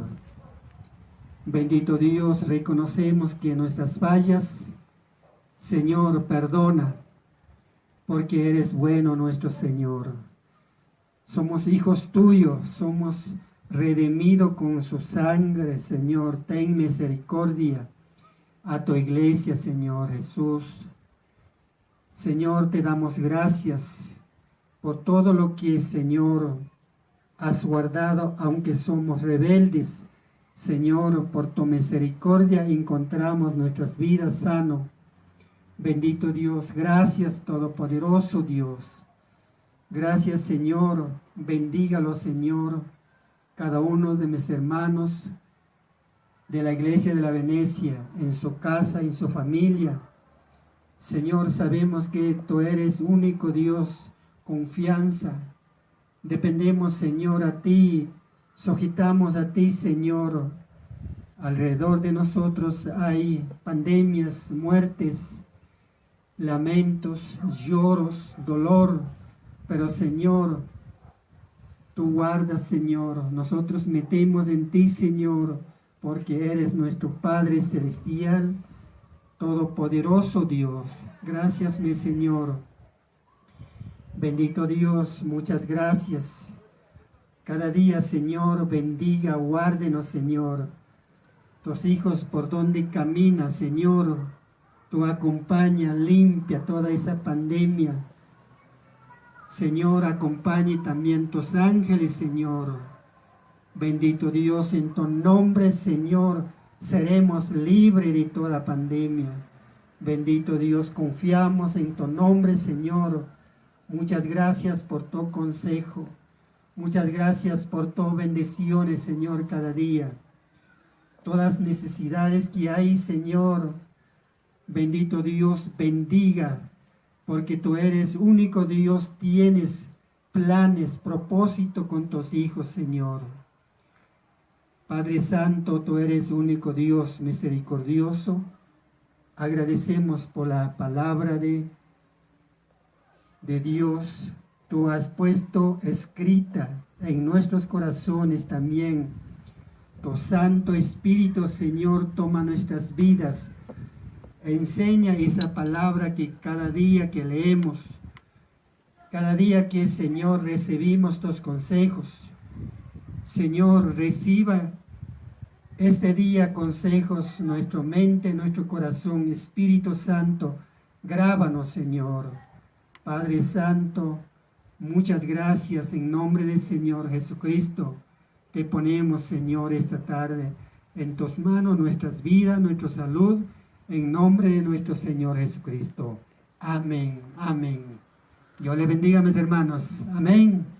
Bendito Dios, reconocemos que nuestras fallas, Señor, perdona, porque eres bueno, nuestro Señor. Somos hijos tuyos, somos redimidos con su sangre, Señor. Ten misericordia a tu iglesia, Señor Jesús. Señor, te damos gracias por todo lo que, Señor, has guardado, aunque somos rebeldes. Señor, por tu misericordia encontramos nuestras vidas sano. Bendito Dios, gracias, todopoderoso Dios. Gracias, Señor. Bendígalo, Señor, cada uno de mis hermanos de la iglesia de la Venecia, en su casa, en su familia. Señor, sabemos que tú eres único Dios, confianza. Dependemos, Señor, a ti, sujetamos a ti, Señor. Alrededor de nosotros hay pandemias, muertes, lamentos, lloros, dolor, pero Señor, tú guardas, Señor. Nosotros metemos en ti, Señor, porque eres nuestro Padre Celestial, Todopoderoso Dios. Gracias, mi Señor. Bendito Dios, muchas gracias. Cada día, Señor, bendiga, guárdenos, Señor. Tus hijos por donde camina, Señor, tú acompaña, limpia toda esa pandemia. Señor, acompañe también tus ángeles, Señor. Bendito Dios, en tu nombre, Señor, seremos libres de toda pandemia. Bendito Dios, confiamos en tu nombre, Señor. Muchas gracias por tu consejo. Muchas gracias por tus bendiciones, Señor, cada día. Todas las necesidades que hay, Señor, bendito Dios, bendiga, porque tú eres único Dios, tienes planes, propósito con tus hijos, Señor. Padre Santo, tú eres único Dios misericordioso. Agradecemos por la palabra de Dios. Tú has puesto escrita en nuestros corazones también. Tu Santo Espíritu, Señor, toma nuestras vidas. Enseña esa palabra que cada día que leemos, cada día que, Señor, recibimos tus consejos. Señor, reciba este día consejos, nuestra mente, nuestro corazón. Espíritu Santo, grábanos, Señor. Padre Santo, muchas gracias en nombre del Señor Jesucristo. Te ponemos, Señor, esta tarde en tus manos nuestras vidas, nuestra salud, en nombre de nuestro Señor Jesucristo. Amén, amén. Dios le bendiga, mis hermanos. Amén.